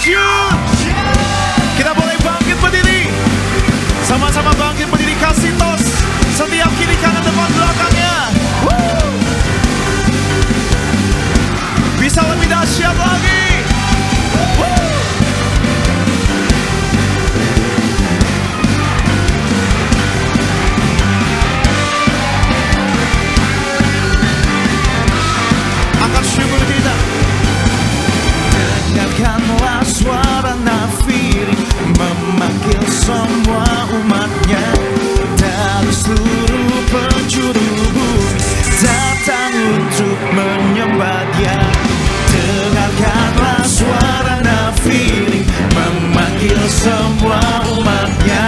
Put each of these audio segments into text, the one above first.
tersyut. Kita boleh bangkit berdiri. Sama-sama bangkit berdiri, kasih tos setiap kiri kanan depan belakangnya. Bisa lebih dahsyat lagi. Angkat syukur kita. Dengarkanlah suara nafiri memanggil semua umatnya dari seluruh penjuru bumi datang untuk menyembah Dia. Dengarkanlah suara nafiri memanggil semua umatnya,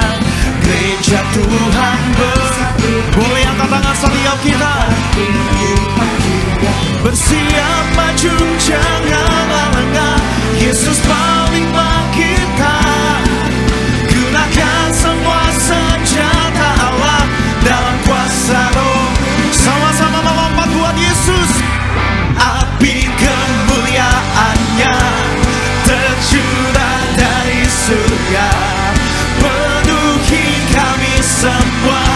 gereja Tuhan bersatu. Boleh angkat tangan setiap kita, bersiap maju jangan lengah. Yesus panglima kita, gunakan semua senjata Allah dalam kuasa Roh. Sama-sama melompat buat Yesus. Api kemuliaannya tercurah dari surga, penuhi kami semua.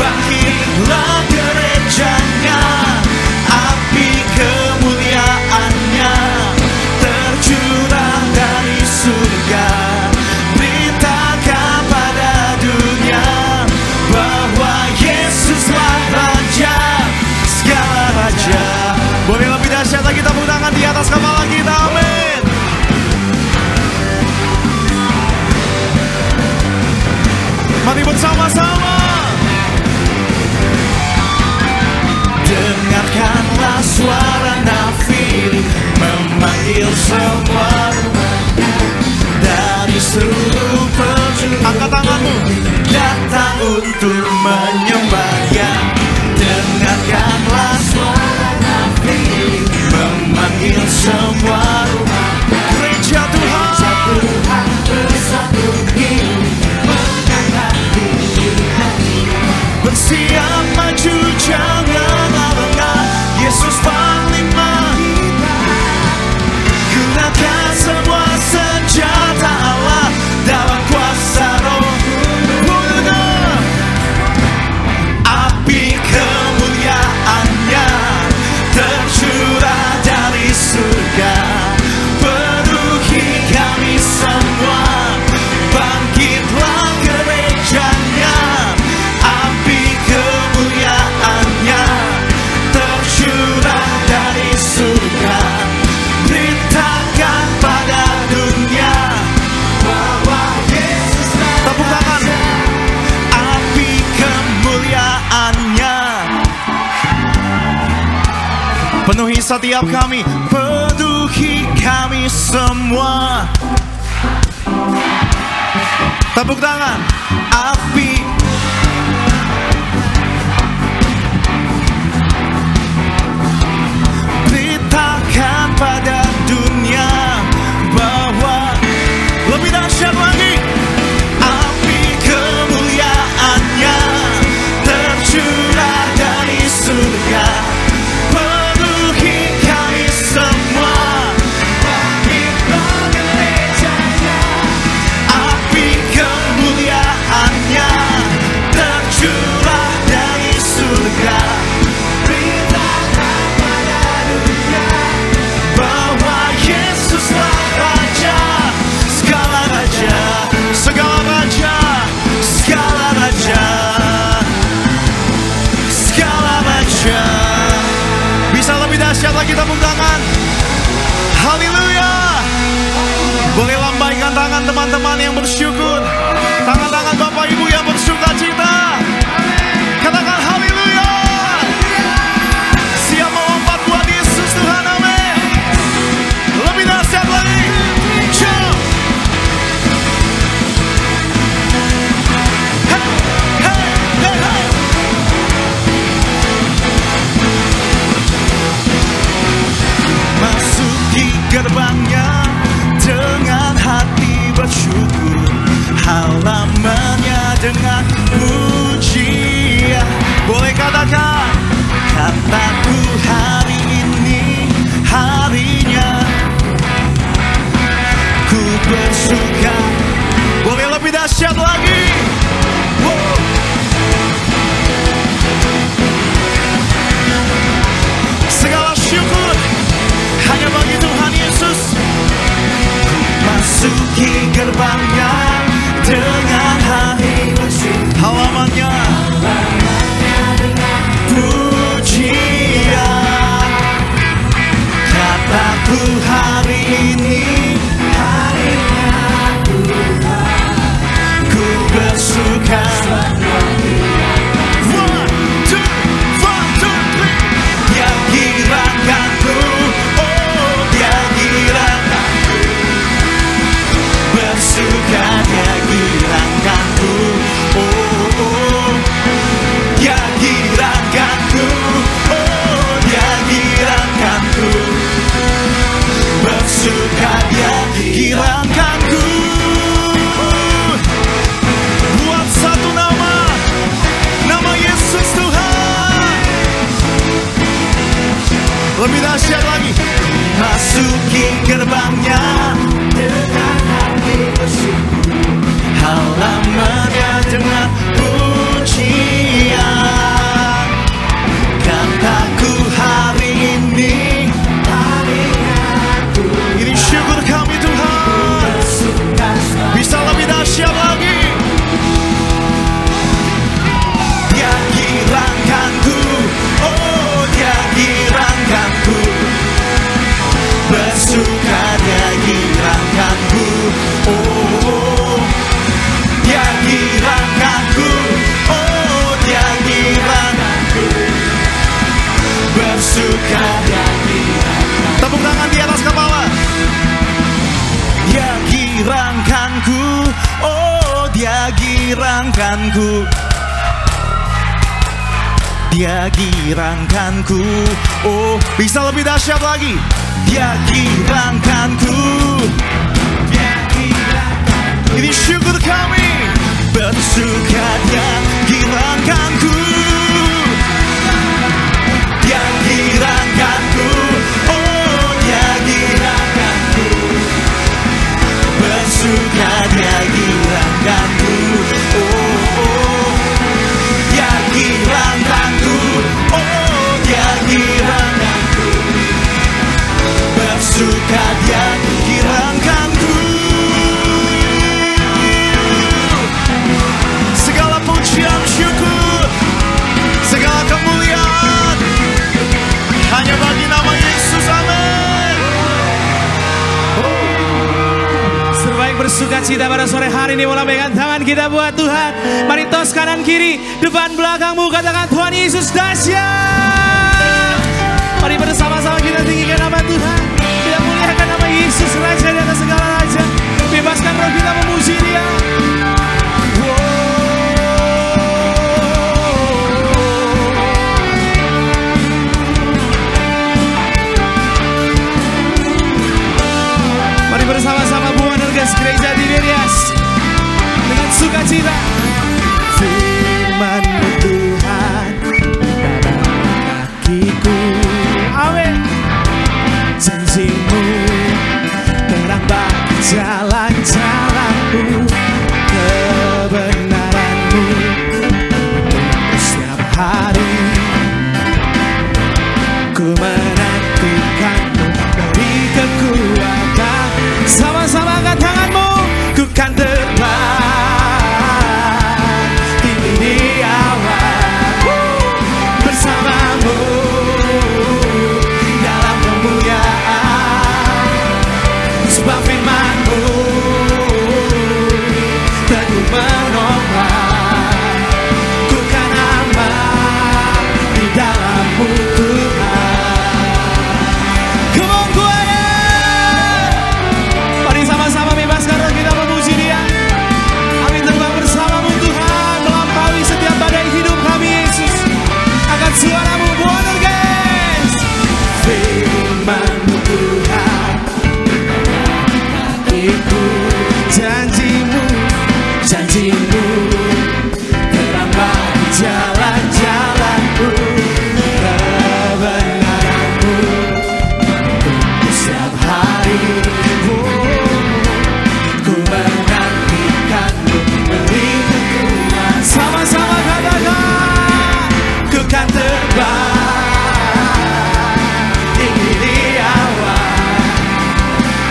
Bangkitlah gerejanya. Api kemuliaannya tercurah dari surga. Beritakan pada dunia bahwa Yesuslah Raja segala raja. Boleh lebih dahsyat lagi, tepuk tangan di atas kepala kita, amin. Mari bersama-sama. Dengarkanlah suara nafiri memanggil semua umatnya dari seluruh penjuru. Angkat tanganmu, datang untuk menyembah Dia. Dengarkanlah suara nafiri memanggil semua umatnya, gereja Tuhan bersatu ini mengangkat dirinya. Bersiap maju jangan lengah. Yesus panglima kita, gunakan semua senjata Allah dalam kuasa Roh. Api kemuliaannya tercurah dari surga, penuhi kami semua. Bangkitlah gerejanya. Api kemuliaannya tercurah dari surga. Beritakan pada dunia bahwa Yesuslah. Tepuk tangan. Api kemuliaannya penuhi setiap kami, penuhi kami semua. Tepuk tangan. Api beritakan pada dunia bahwa lebih dahsyat lagi. Api kemuliaannya tercurah dari surga, penuhi kami semua. Bangkitlah gerejanya. Api kemuliaannya tercurah dari surga. Beritakan pada dunia bahwa Yesuslah Raja segala raja, segala raja, segala raja, segala raja. Bisa lebih dahsyat lagi, tepuk tangan. Haleluya. Boleh lambaikan tangan teman-teman yang bersyukur, tangan-tangan Bapak Ibu yang bersuka cita. Katakan haleluya. Siap melompat buat Yesus Tuhan, amin. Lebih dahsyat lagi. Jump. Hey, hey, hey, hey. Masuki gerbangnya dengan hati bersyukur, halamannya dengan pujian. Boleh katakan, kataku hari ini harinya, ku bersuka. Boleh lebih dahsyat lagi. Segala syukur hanya bagi Tuhan Yesus. Masuki gerbangnya dengan hari bersih, halamannya dengan pujian. Kataku hari ini harinya Tuhan, ku bersuka. One, two, three. Dia girakanku, oh dia girakanku. Bersuka dia girakanku, oh oh. Dia girakanku, oh dia girakanku. Bersuka dia girakanku. Buat satu nama, nama Yesus Tuhan. Lebih dahsyat lagi. Masuki gerbangnya dengan hati bersih, halamannya dengan pujian. Kataku hari ini harinya Tuhan. Ini syukur kami Tuhan. Bisa lebih dahsyat lagi. Dia girakanku, oh dia girakanku. Bersuka dia girakanku, oh dia girakanku, oh dia girakanku. Bersuka dia girakanku. Tepuk tangan di atas kepala. Dia girakanku, oh dia girakanku. Dia girakanku, oh bisa lebih dahsyat lagi. Dia girakanku, dia girakanku. Ini syukur kami. Bersuka dia girakanku, dia girakanku, oh dia girakanku. Bersuka dia girakanku, oh oh. Dia girakanku, oh dia girakanku. Bersuka dia girakanku. Segala pujian syukur, segala kemuliaan hanya bagi nama Yesus, amin. Terbaik bersuka cita pada sore hari ini. Melambaikan tangan kita buat Tuhan. Mari tos kanan kiri, depan belakangmu, katakan Tuhan Yesus dahsyat. Mari bersama-sama kita tinggikan nama Tuhan. Kita muliakan nama Yesus, Raja di atas segala raja. Bebaskan roh kita memuji Dia. Mari bersama-sama buang orgas gereja Tiberias dengan sukacita. Firman-Mu Tuhan kakiku, amin. Janji-Mu terang bagi jalan-jalanku, kebenaran-Mu setiap hari. Ku menantikan-Mu, beri kekuatan. Sama-sama angkat tanganmu. Ku kan terbang tinggi di awan bersamamu dalam kemuliaan. Sebab firman-Mu teguh menopang. Ku kan aman di dalam-Mu Tuhan. Come on choir. Mari sama-sama bebaskan roh kita memuji Dia. Kami terbang bersama-Mu Tuhan, melampaui setiap badai hidup kami Yesus. Angkat suara-Mu, buat orgas. Firman-Mu Tuhan kakiku, janji-Mu, janji-Mu terang bagi jalan-jalanku, kebenaran-Mu setiap hari.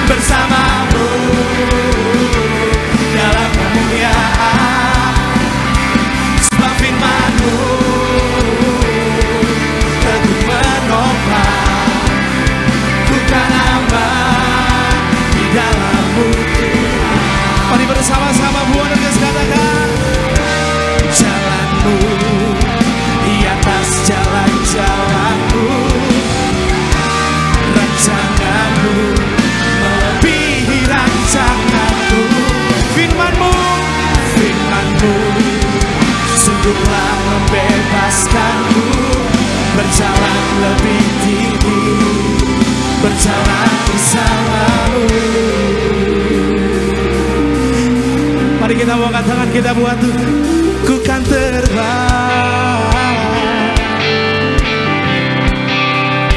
bersamamu dalam kemuliaan. Sebab firman-Mu teguh menopang, bukan aman di dalam-Mu Tuhan. Mari bersama-sama buat dan katakan, jalan-Mu di atas jalan-jalan-Mu, rencana-Mu melebihi rancangan-Mu. Firman-Mu, firman-Mu sungguhlah membebaskanku, berjalan lebih tinggi, berjalan bersama-Mu. Mari kita angkat tangan kita buat Tuhan. Ku kan terbang.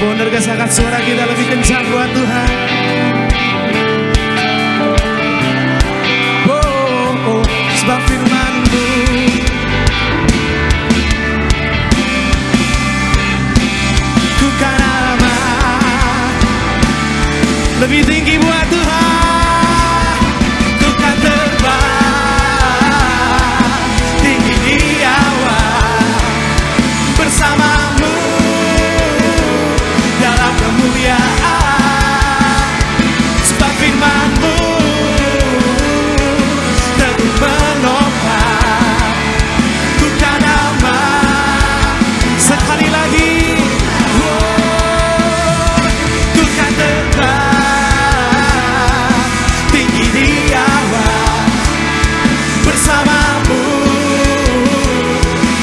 Benar gak angkat suara kita lebih kencang buat Tuhan. Oh, sebab firman-Mu ku kan aman, lebih tinggi buat Tuhan. Ku kan terbang tinggi di awan, bersama-Mu dalam kemuliaan. Sebab firman-Mu teguh menopang, ku kan aman. Sekali lagi, ku kan terbang tinggi di awan, bersama-Mu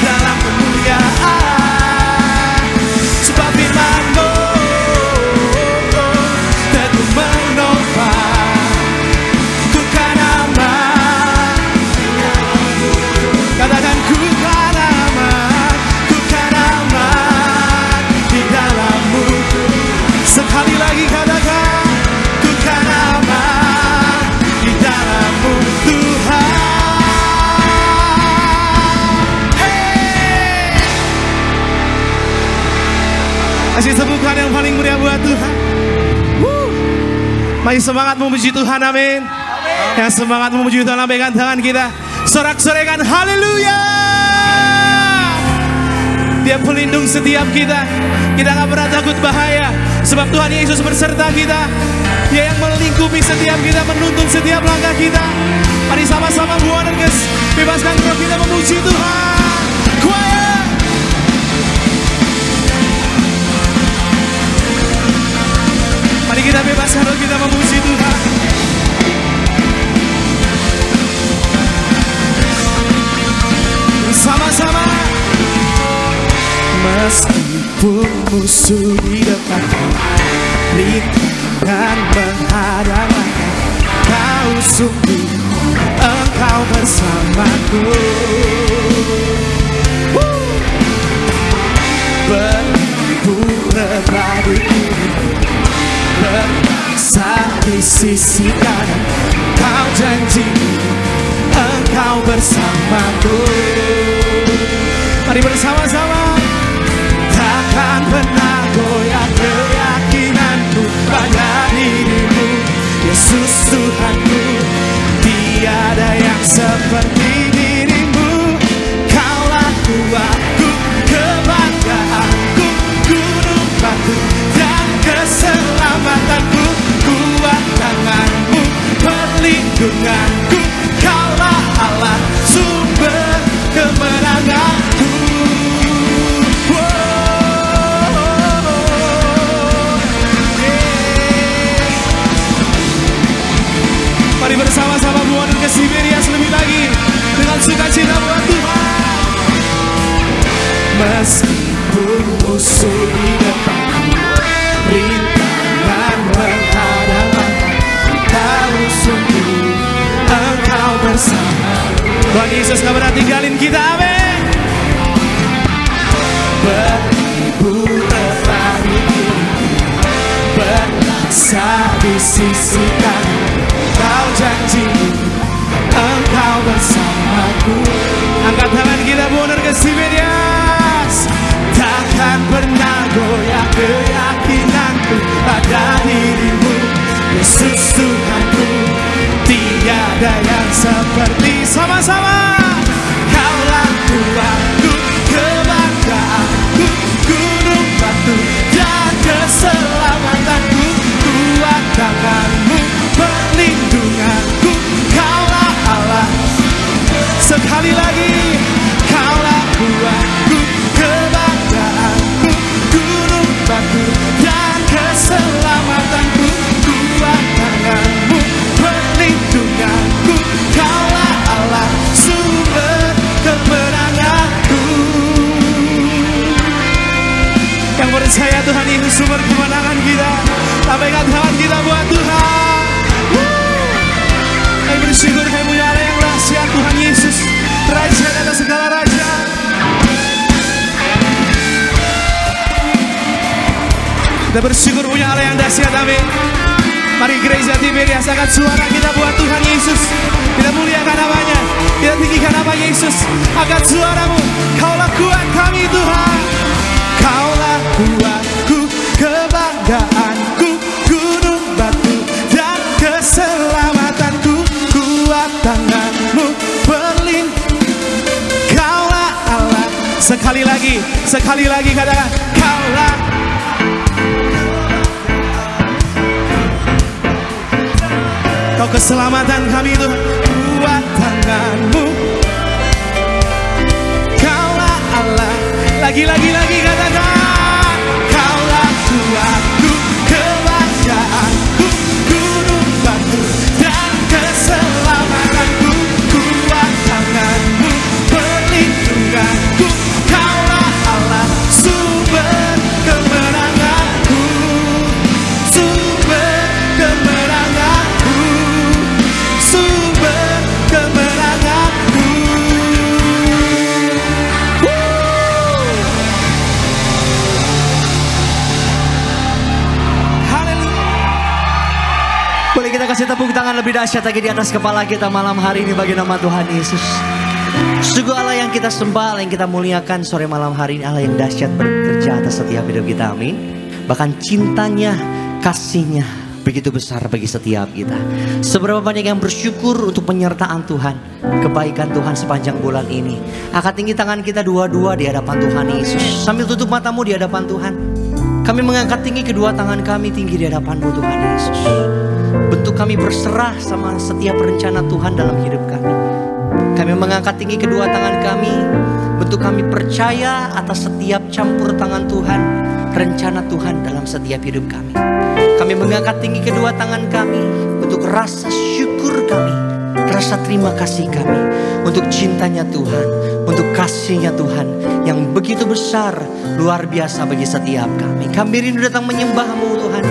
dalam kemuliaan. Sebab firman-Mu teguh menopang, ku kan aman. Katakan ku kan aman, ku kan aman di dalam-Mu. Sekali lagi katakan, ku kan aman di dalam-Mu Tuhan. Hey! Kasih tepukan yang paling meriah buat Tuhan. Mari semangat memuji Tuhan, amin. Yang semangat memuji Tuhan, lambaikan tangan kita, sorak-sorekan haleluya. Dia pelindung setiap kita. Kita gak pernah takut bahaya, sebab Tuhan Yesus berserta kita. Dia yang melingkupi setiap kita, menuntun setiap langkah kita. Mari sama-sama buat dan bebaskan roh kita memuji Tuhan. Choir. Mari kita bebaskan roh kita memuji Tuhan. Bersama-sama. Meskipun musuh di depan, rintangan menghadang, Kau sungguh, Engkau bersamaku. Beribu rebadiku, berasa di sisi kanan, Kau janji Engkau bersamaku. Mari bersama-sama. Takkan pernah goyah keyakinanku pada diri-Mu, Yesus Tuhanku. Tiada yang seperti diri-Mu. Kaulah kuatku, kebanggaanku, gunung batu dan keselamatanku. Kuat tangan-Mu, perlindunganku. Kaulah Allah, sumber kemenanganku. Mari bersama-sama buat ke Siberias lebih lagi dengan sukacita buat Tuhan. Meskipun musuh di depan, rintangan menghadang, Kau sungguh, Engkau bersama. Tuhan Yesus gak pernah tinggalin kita, amin. Beribu rebadiku, berasa di sisi kanan, Kau janji Engkau bersamaku. Angkat tangan kita benar ke Siberias. Takkan pernah goyah keyakinanku pada diri-Mu, Yesus Tuhanku, tiada yang seperti. Sama-sama. Kaulah Tuhanku, kebanggaanku, gunung batu dan keselamatanku, kuat tanganmu, perlindunganku, kaulah Allah. Sekali lagi, kaulah Tuhanku, kebanggaanku, gunung batu dan keselamatanku, kuat tanganmu, perlindunganku, kaulah Allah, sumber kemenanganku. Yang percaya Tuhan Yesus sumber kemenangan kita, lambaikan tangan kita buat Tuhan. Kami bersyukur kami punya Allah yang dahsyat, Tuhan Yesus, Raja di atas segala raja. Kita bersyukur punya Allah yang dahsyat, amin. Mari gereja Tiberias angkat suara kita buat Tuhan Yesus. Kita muliakan namanya, kita tinggikan nama Yesus. Angkat suaramu, kaulah kuat kami Tuhan. Kaulah kuatku, kebanggaanku, gunung batu dan keselamatanku, kuat tanganmu, kaulah Allah. Sekali lagi katakan, kaulah. Kau keselamatan kami Tuhan, kuat tanganmu, kaulah Allah. Lagi katakan, kaulah kuatku, kebanggaanku, gunung batu dan keselamatanku, kuat tanganmu, perlindunganku, kaulah Allah, sumber kemenanganku, sumber kemenanganku, sumber kemenanganku. Boleh kita kasih tepuk tangan lebih dahsyat lagi di atas kepala kita malam hari ini bagi nama Tuhan Yesus. Sungguh Allah yang kita sembah, Allah yang kita muliakan sore malam hari ini, Allah yang dahsyat bekerja atas setiap hidup kita, amin. Bahkan cintanya, kasihnya begitu besar bagi setiap kita. Seberapa banyak yang bersyukur untuk penyertaan Tuhan, kebaikan Tuhan sepanjang bulan ini. Angkat tinggi tangan kita dua-dua di hadapan Tuhan Yesus. Sambil tutup matamu di hadapan Tuhan, kami mengangkat tinggi kedua tangan kami tinggi di hadapan-Mu Tuhan Yesus. Bentuk kami berserah sama setiap rencana Tuhan dalam hidup kami. Kami mengangkat tinggi kedua tangan kami, bentuk kami percaya atas setiap campur tangan Tuhan, rencana Tuhan dalam setiap hidup kami. Kami mengangkat tinggi kedua tangan kami, bentuk rasa syukur kami, rasa terima kasih kami untuk cintanya Tuhan, untuk kasihnya Tuhan yang begitu besar, luar biasa bagi setiap kami. Kami rindu datang menyembah-Mu Tuhan.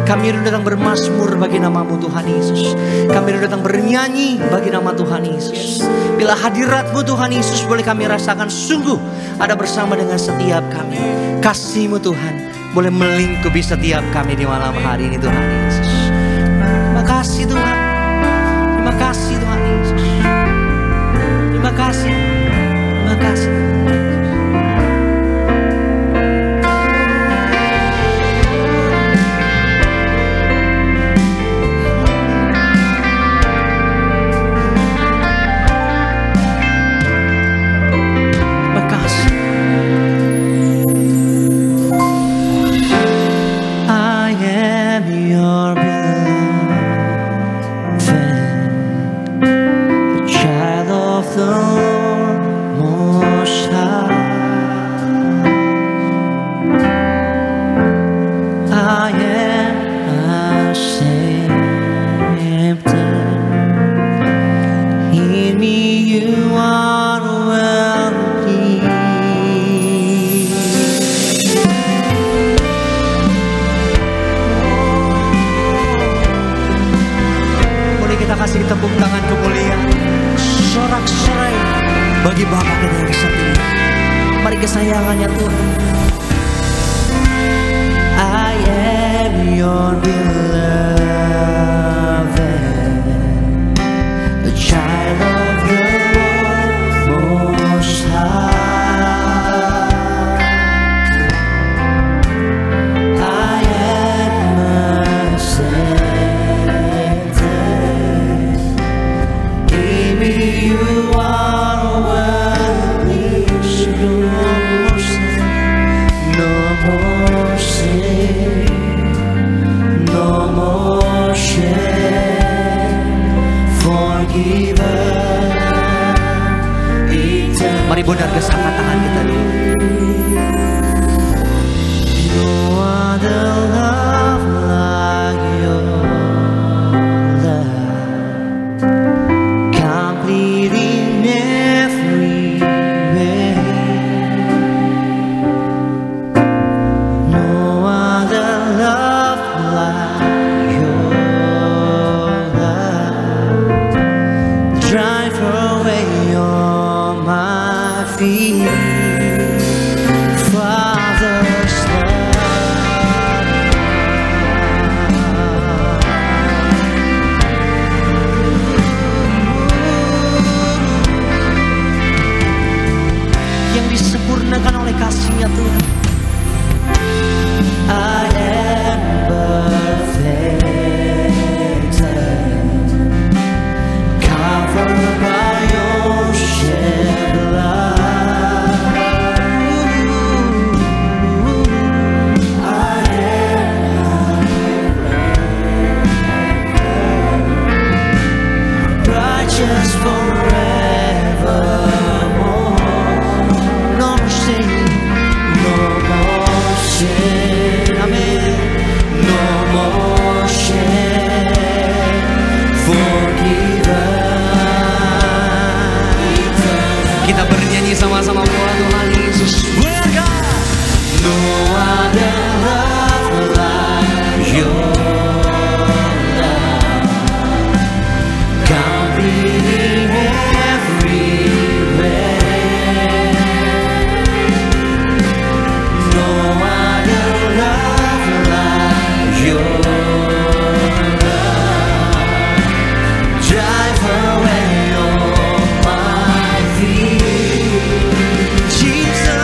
Kami rindu datang bermazmur bagi nama-Mu Tuhan Yesus. Kami rindu datang bernyanyi bagi nama Tuhan Yesus. Bila hadirat-Mu Tuhan Yesus boleh kami rasakan sungguh ada bersama dengan setiap kami. Kasih-Mu Tuhan boleh melingkupi setiap kami di malam hari ini Tuhan Yesus. Terima kasih Tuhan. Terima kasih Tuhan Yesus. Terima kasih. Terima kasih. Kasih tepuk tangan kemuliaan, sorak-sorai bagi Bapa kita yang setia. Mari kesayangannya Tuhan. I am your beloved, a child of the Most High. I am a Savior. Mari bundar angkat tangan kita dulu. No other love like your love, complete in every way. No other love like your love, drive away all my fear. Father's yang disempurnakan oleh kasih-Nya Tuhan. I am perfected, covered by your shed blood. I am righteous forevermore. No more sin, no more sin, amen. No more sin, forgiven. Kita bernyanyi sama-sama buat Tuhan Yesus. No other love like your love, complete in every way. No other love like your love, drive away all my fear. Jesus,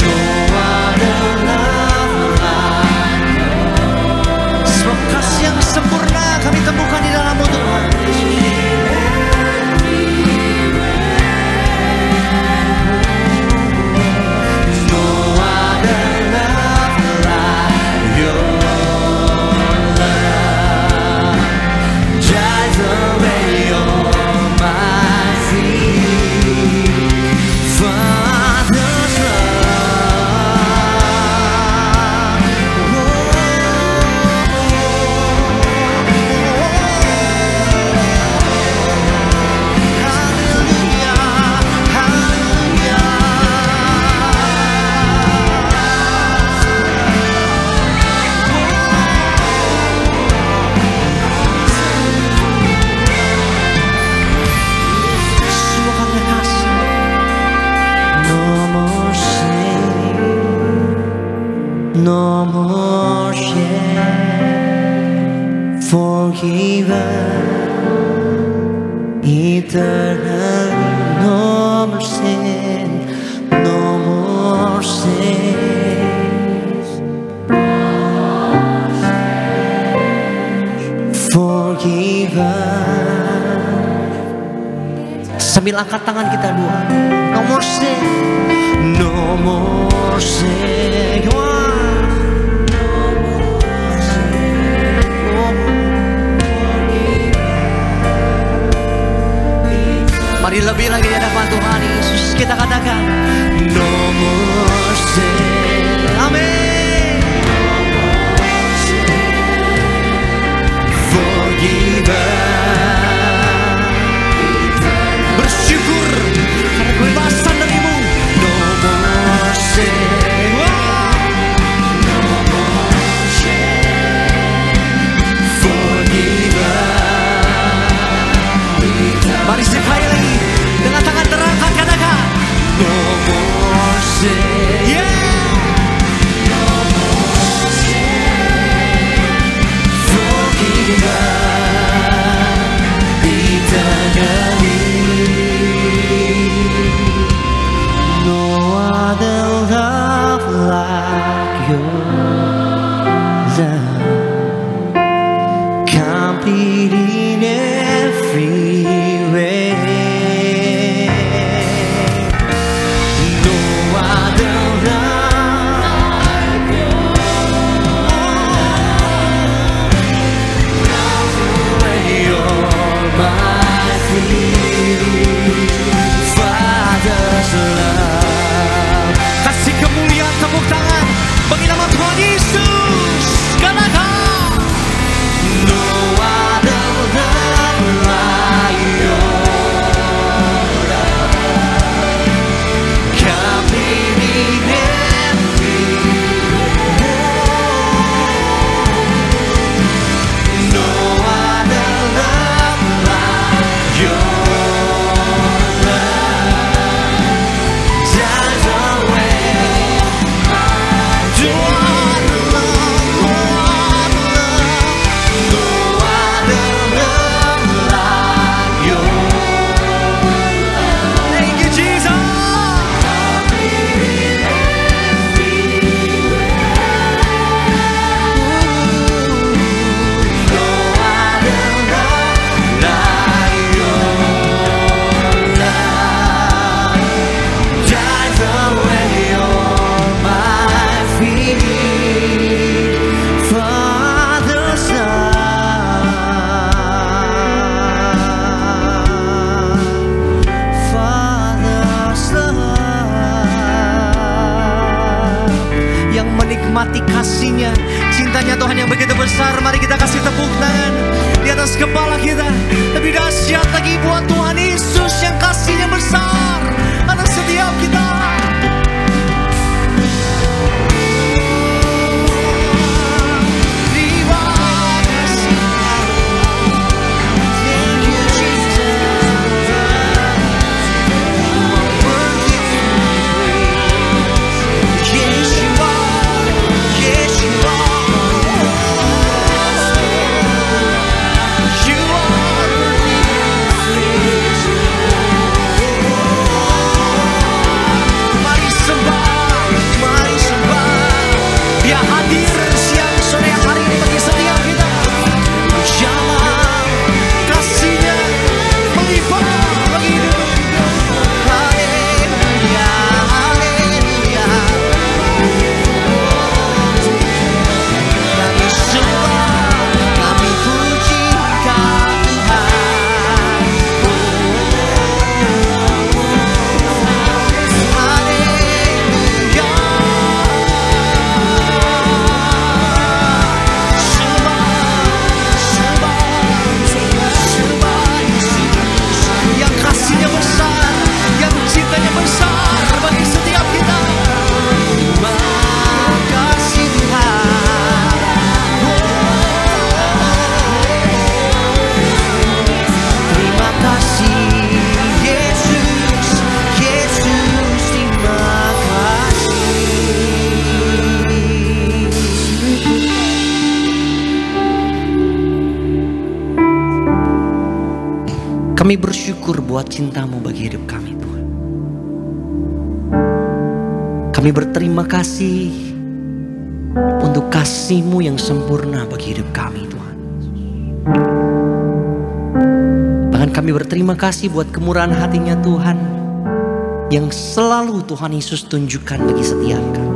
no other love like yours. Sebab kasih yang sempurna kami temukan di dalam-Mu Tuhan Yesus. No other love like your love, drive away all my fear. Father's semua karena kasih. No more shame, no more shame, forgiven eternally. No more sin, no more sins, forgiven. Sambil angkat tangan kita dua. No more sin, no more sin. Come on. Mari lebih lagi di hadapan Tuhan Yesus kita katakan no more sin. Amin. Forgiven. Bersyukur karena kebebasan dari-Mu. No more sin. Mari sekali lagi dengan tangan terangkat katakan no more sin. Yeah. No more sin. Forgiven eternally. No other love like your love, complete in every way. No other love like your love, away all my menikmati kasih-Nya, cintanya Tuhan yang begitu besar. Mari kita kasih tepuk tangan di atas kepala kita. Lebih dahsyat lagi buat Tuhan Yesus yang kasih-Nya besar atas setiap kita. Kami bersyukur buat cinta-Mu bagi hidup kami, Tuhan. Kami berterima kasih untuk kasih-Mu yang sempurna bagi hidup kami, Tuhan. Bahkan kami berterima kasih buat kemurahan hati-Nya Tuhan, yang selalu Tuhan Yesus tunjukkan bagi setiap kami.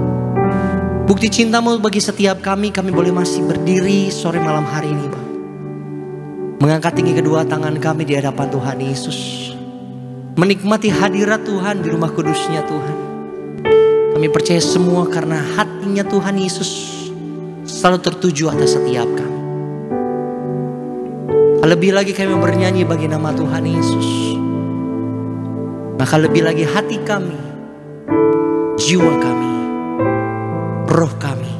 Bukti cinta-Mu bagi setiap kami boleh masih berdiri sore malam hari ini, Bang. Mengangkat tinggi kedua tangan kami di hadapan Tuhan Yesus. Menikmati hadirat Tuhan di rumah kudus-Nya Tuhan. Kami percaya semua karena hatinya Tuhan Yesus selalu tertuju atas setiap kami. Lebih lagi kami bernyanyi bagi nama Tuhan Yesus. Maka lebih lagi hati kami, jiwa kami, roh kami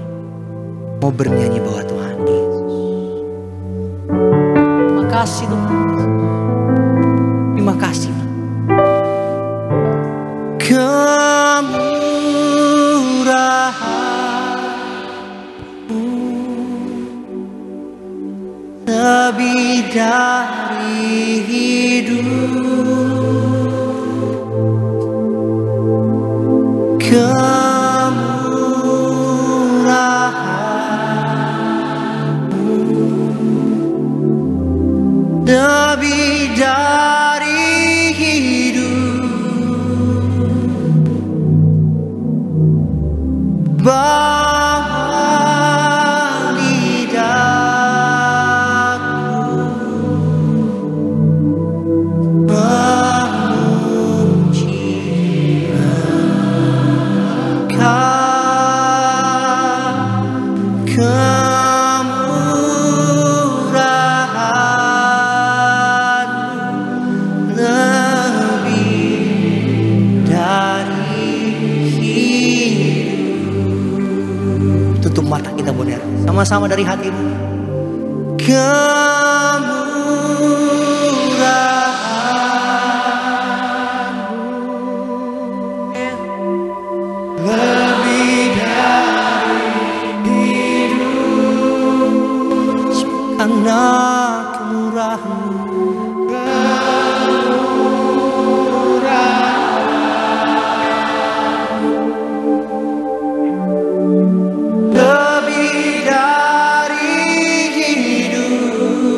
mau bernyanyi bahwa Tuhan Yesus. Terima kasih Tuhan. Terima kasih. Kemurahan-Mu lebih dari hidup. Kemurahan-Mu lebih dari hidup. Bahwa lidahku memuji kemurahan-Mu lebih dari hidup. Tutup mata kita boleh sama-sama dari hati-Mu. Kemurahan-Mu lebih dari hidup. Karena kemurahan-Mu lebih dari hidup.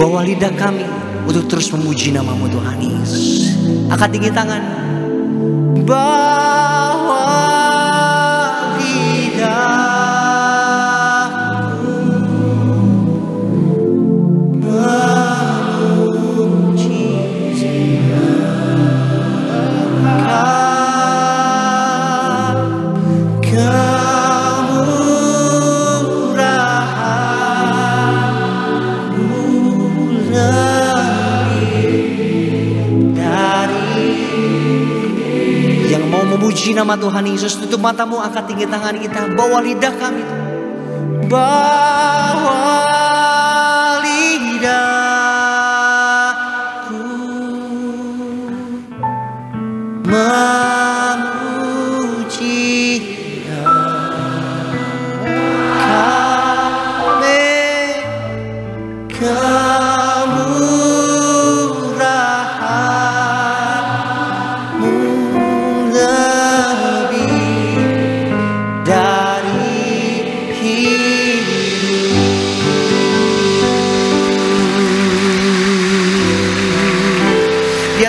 Bawa lidah kami untuk terus memuji nama-Mu Tuhan Yesus. Angkat tinggi tangan. Bawa lidahku memuji memuji nama Tuhan Yesus. Tutup matamu, angkat tinggi tangan kita. Bawa lidah kami, bawa lidahku memuji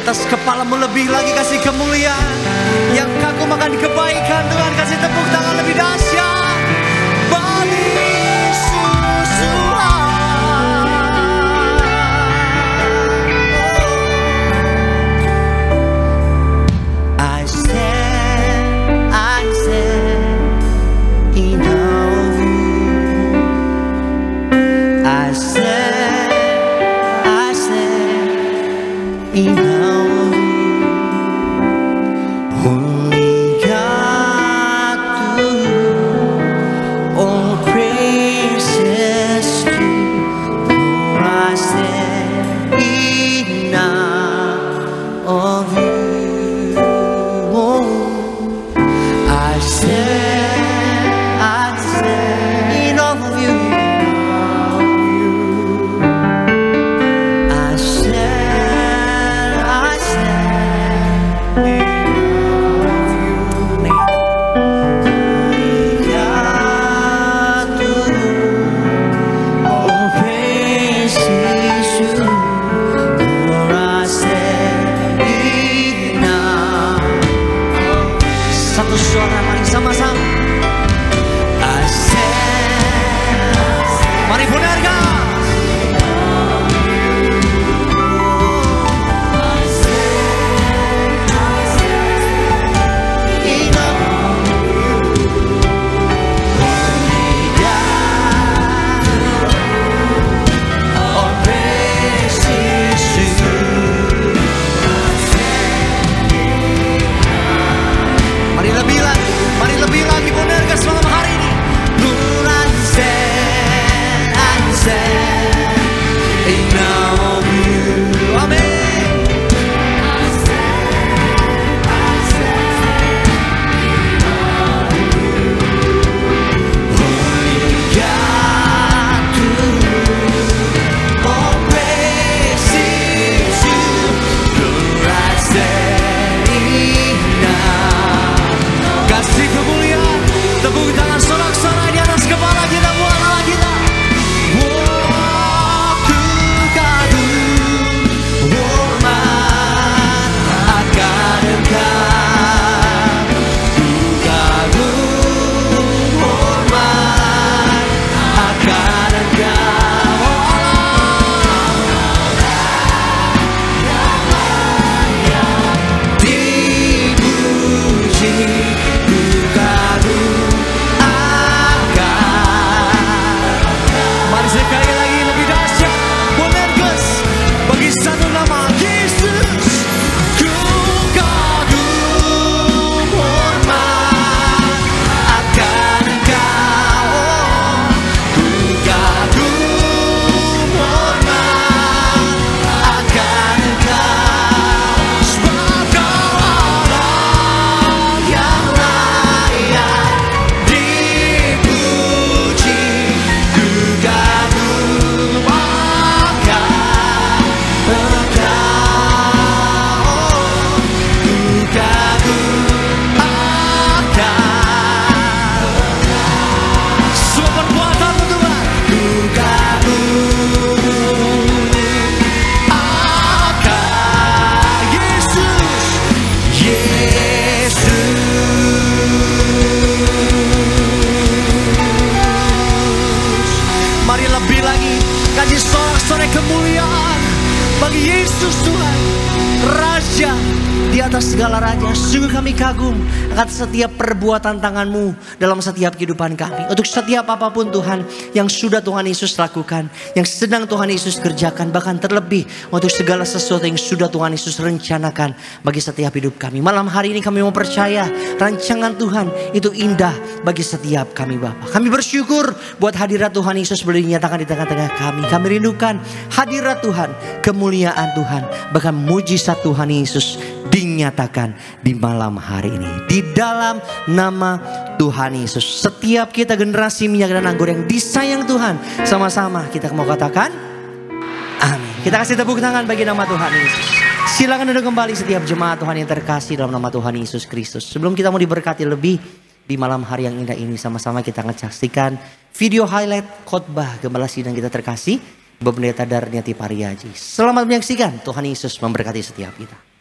atas kepalamu. Lebih lagi kasih kemuliaan. Yang kagum akan kebaikan Tuhan, kasih tepuk tangan lebih dahsyat bagi Yesus Tuhan. I stand in awe of you. I stand in awe. Satu suara, mari sama-sama. Mari benarkah? Mari lebih lagi benarkah semalam hari ini. Bulan stand terlebih lagi kasih sorak-sorai kemuliaan bagi Yesus Tuhan, Raja di atas segala raja. Sungguh kami kagum akan setiap perbuatan tangan-Mu dalam setiap kehidupan kami. Untuk setiap apapun Tuhan yang sudah Tuhan Yesus lakukan, yang sedang Tuhan Yesus kerjakan, bahkan terlebih untuk segala sesuatu yang sudah Tuhan Yesus rencanakan bagi setiap hidup kami. Malam hari ini kami mau percaya rancangan Tuhan itu indah bagi setiap kami Bapa. Kami bersyukur buat hadirat Tuhan Yesus boleh dinyatakan di tengah-tengah kami. Kami rindukan hadirat Tuhan, kemuliaan Tuhan, bahkan mujizat Tuhan Yesus dinyatakan di malam hari ini. Di dalam nama Tuhan Yesus, setiap kita generasi minyak dan anggur yang disayang Tuhan, sama-sama kita mau katakan amin. Kita kasih tepuk tangan bagi nama Tuhan Yesus. Silakan duduk kembali setiap jemaat Tuhan yang terkasih dalam nama Tuhan Yesus Kristus. Sebelum kita mau diberkati lebih di malam hari yang indah ini, sama-sama kita menyaksikan video highlight khotbah Gembala Sidang kita terkasih, Bapak Pendeta Darniati Pariaji. Selamat menyaksikan. Tuhan Yesus memberkati setiap kita.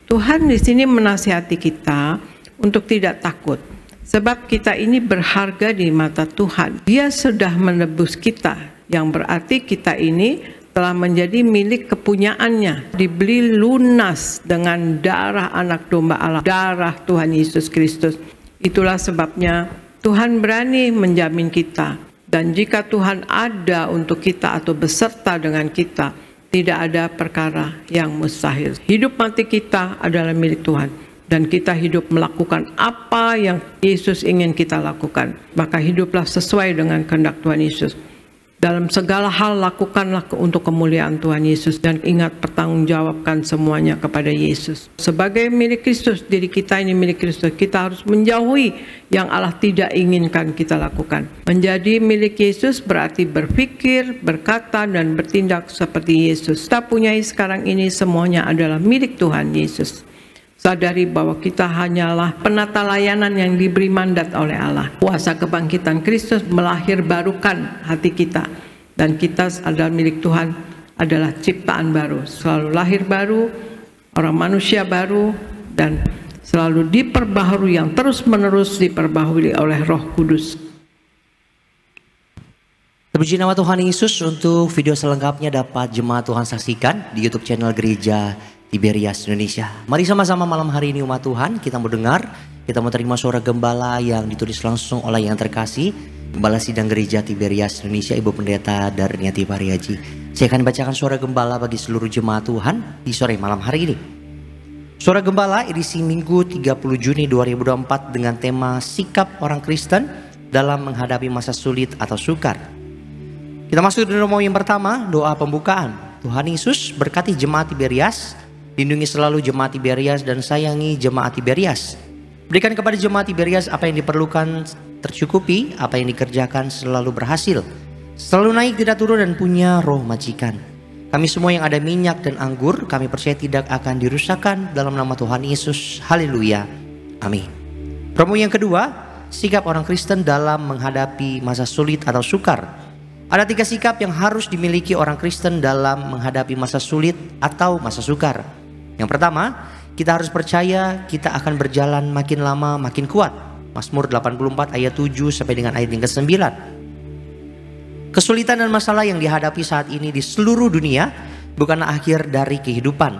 Tuhan di sini menasihati kita untuk tidak takut. Sebab kita ini berharga di mata Tuhan. Dia sudah menebus kita. Yang berarti kita ini telah menjadi milik kepunyaannya. Dibeli lunas dengan darah anak domba Allah. Darah Tuhan Yesus Kristus. Itulah sebabnya Tuhan berani menjamin kita. Dan jika Tuhan ada untuk kita atau beserta dengan kita, tidak ada perkara yang mustahil. Hidup mati kita adalah milik Tuhan. Dan kita hidup melakukan apa yang Yesus ingin kita lakukan. Maka hiduplah sesuai dengan kehendak Tuhan Yesus. Dalam segala hal lakukanlah untuk kemuliaan Tuhan Yesus. Dan ingat pertanggungjawabkan semuanya kepada Yesus. Sebagai milik Kristus, diri kita ini milik Kristus. Kita harus menjauhi yang Allah tidak inginkan kita lakukan. Menjadi milik Yesus berarti berpikir, berkata, dan bertindak seperti Yesus. Kita punyai sekarang ini semuanya adalah milik Tuhan Yesus. Sadari bahwa kita hanyalah penata layanan yang diberi mandat oleh Allah. Kuasa kebangkitan Kristus melahir barukan hati kita. Dan kita adalah milik Tuhan, adalah ciptaan baru. Selalu lahir baru, orang manusia baru, dan selalu diperbaharui, yang terus menerus diperbaharui oleh Roh Kudus. Terpuji nama Tuhan Yesus. Untuk video selengkapnya dapat jemaat Tuhan saksikan di YouTube channel Gereja Tiberias Indonesia. Mari sama-sama malam hari ini umat Tuhan kita mau dengar, kita mau terima suara gembala yang ditulis langsung oleh yang terkasih, Gembala Sidang Gereja Tiberias Indonesia, Ibu Pendeta Darniati Pariaji. Saya akan bacakan suara gembala bagi seluruh jemaat Tuhan di sore malam hari ini. Suara gembala edisi Minggu 30 Juni 2024 dengan tema sikap orang Kristen dalam menghadapi masa sulit atau sukar. Kita masuk ke doa yang pertama, doa pembukaan. Tuhan Yesus berkati jemaat Tiberias. Lindungi selalu jemaat Tiberias dan sayangi jemaat Tiberias. Berikan kepada jemaat Tiberias apa yang diperlukan tercukupi, apa yang dikerjakan selalu berhasil. Selalu naik tidak turun dan punya roh majikan. Kami semua yang ada minyak dan anggur, kami percaya tidak akan dirusakkan dalam nama Tuhan Yesus. Haleluya. Amin. Promo yang kedua, sikap orang Kristen dalam menghadapi masa sulit atau sukar. Ada 3 sikap yang harus dimiliki orang Kristen dalam menghadapi masa sulit atau masa sukar. Yang pertama, kita harus percaya kita akan berjalan makin lama makin kuat. Mazmur 84 ayat 7 sampai dengan ayat yang ke-9. Kesulitan dan masalah yang dihadapi saat ini di seluruh dunia bukanlah akhir dari kehidupan.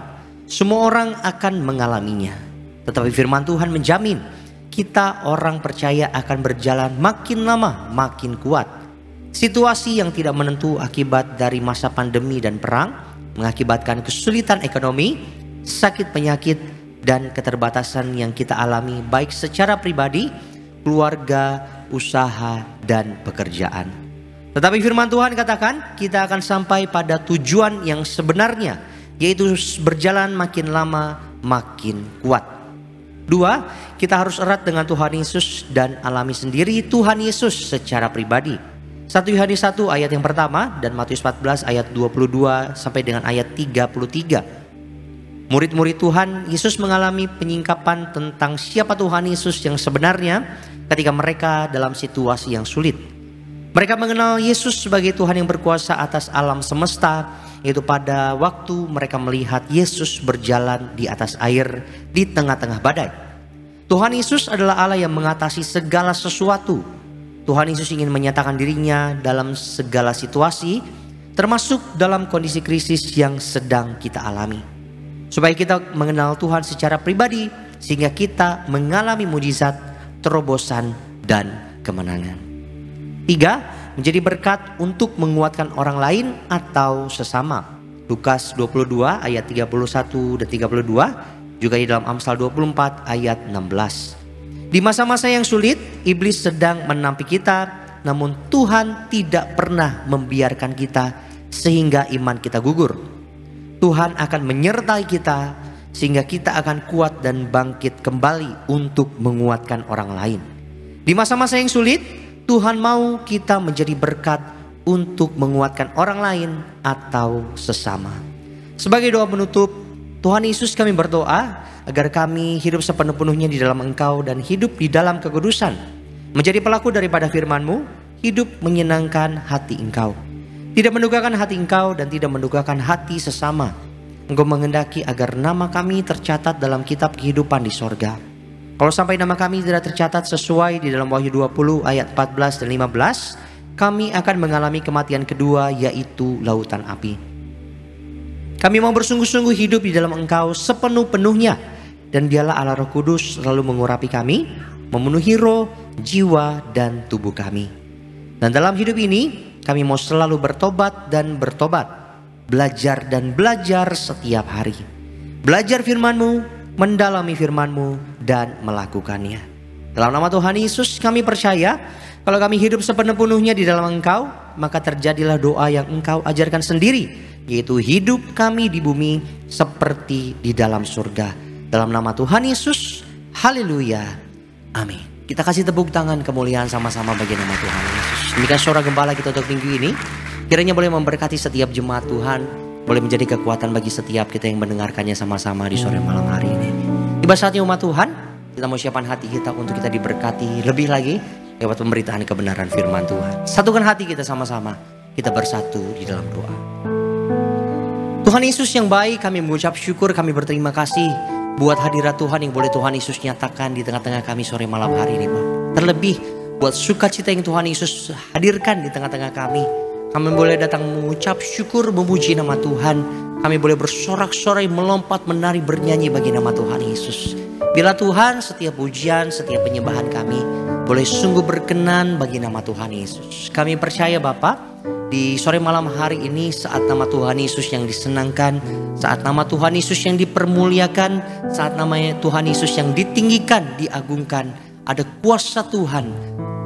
Semua orang akan mengalaminya. Tetapi firman Tuhan menjamin kita orang percaya akan berjalan makin lama makin kuat. Situasi yang tidak menentu akibat dari masa pandemi dan perang mengakibatkan kesulitan ekonomi, sakit penyakit, dan keterbatasan yang kita alami baik secara pribadi, keluarga, usaha, dan pekerjaan. Tetapi firman Tuhan katakan kita akan sampai pada tujuan yang sebenarnya, yaitu berjalan makin lama makin kuat. 2, kita harus erat dengan Tuhan Yesus dan alami sendiri Tuhan Yesus secara pribadi. 1 Yohanes 1 ayat yang pertama dan Matius 14 ayat 22 sampai dengan ayat 33. Murid-murid Tuhan Yesus mengalami penyingkapan tentang siapa Tuhan Yesus yang sebenarnya ketika mereka dalam situasi yang sulit. Mereka mengenal Yesus sebagai Tuhan yang berkuasa atas alam semesta, yaitu pada waktu mereka melihat Yesus berjalan di atas air di tengah-tengah badai. Tuhan Yesus adalah Allah yang mengatasi segala sesuatu. Tuhan Yesus ingin menyatakan dirinya dalam segala situasi, termasuk dalam kondisi krisis yang sedang kita alami. Supaya kita mengenal Tuhan secara pribadi, sehingga kita mengalami mujizat, terobosan, dan kemenangan. 3. Menjadi berkat untuk menguatkan orang lain atau sesama. Lukas 22 ayat 31 dan 32, juga di dalam Amsal 24 ayat 16. Di masa-masa yang sulit, iblis sedang menampi kita, namun Tuhan tidak pernah membiarkan kita sehingga iman kita gugur. Tuhan akan menyertai kita sehingga kita akan kuat dan bangkit kembali untuk menguatkan orang lain. Di masa-masa yang sulit, Tuhan mau kita menjadi berkat untuk menguatkan orang lain atau sesama. Sebagai doa penutup, Tuhan Yesus, kami berdoa agar kami hidup sepenuh-penuhnya di dalam Engkau dan hidup di dalam kekudusan. Menjadi pelaku daripada firman-Mu, hidup menyenangkan hati Engkau. Tidak mendukakan hati Engkau dan tidak mendukakan hati sesama. Engkau menghendaki agar nama kami tercatat dalam kitab kehidupan di sorga. Kalau sampai nama kami tidak tercatat sesuai di dalam Wahyu 20 ayat 14 dan 15, kami akan mengalami kematian kedua, yaitu lautan api. Kami mau bersungguh-sungguh hidup di dalam Engkau sepenuh-penuhnya. Dan biarlah Allah Roh Kudus selalu mengurapi kami, memenuhi roh, jiwa, dan tubuh kami. Dan dalam hidup ini, kami mau selalu bertobat dan bertobat. Belajar dan belajar setiap hari. Belajar firman-Mu, mendalami firman-Mu, dan melakukannya. Dalam nama Tuhan Yesus kami percaya, kalau kami hidup sepenuh-penuhnya di dalam Engkau, maka terjadilah doa yang Engkau ajarkan sendiri, yaitu hidup kami di bumi seperti di dalam surga. Dalam nama Tuhan Yesus, haleluya, amin. Kita kasih tepuk tangan kemuliaan sama-sama bagi nama Tuhan Yesus. Demikian suara gembala kita untuk minggu ini. Kiranya boleh memberkati setiap jemaat Tuhan, boleh menjadi kekuatan bagi setiap kita yang mendengarkannya sama-sama di sore malam hari ini. Tiba saatnya umat Tuhan, kita mau siapkan hati kita untuk kita diberkati lebih lagi lewat pemberitaan kebenaran firman Tuhan. Satukan hati kita sama-sama, kita bersatu di dalam doa. Tuhan Yesus yang baik, kami mengucap syukur, kami berterima kasih buat hadirat Tuhan yang boleh Tuhan Yesus nyatakan di tengah-tengah kami sore malam hari ini, Bapak. Terlebih buat sukacita yang Tuhan Yesus hadirkan di tengah-tengah kami. Kami boleh datang mengucap syukur, memuji nama Tuhan. Kami boleh bersorak-sorai, melompat, menari, bernyanyi bagi nama Tuhan Yesus. Bila Tuhan setiap pujian, setiap penyembahan kami boleh sungguh berkenan bagi nama Tuhan Yesus. Kami percaya Bapak, di sore malam hari ini saat nama Tuhan Yesus yang disenangkan, saat nama Tuhan Yesus yang dipermuliakan, saat nama Tuhan Yesus yang ditinggikan, diagungkan, ada kuasa Tuhan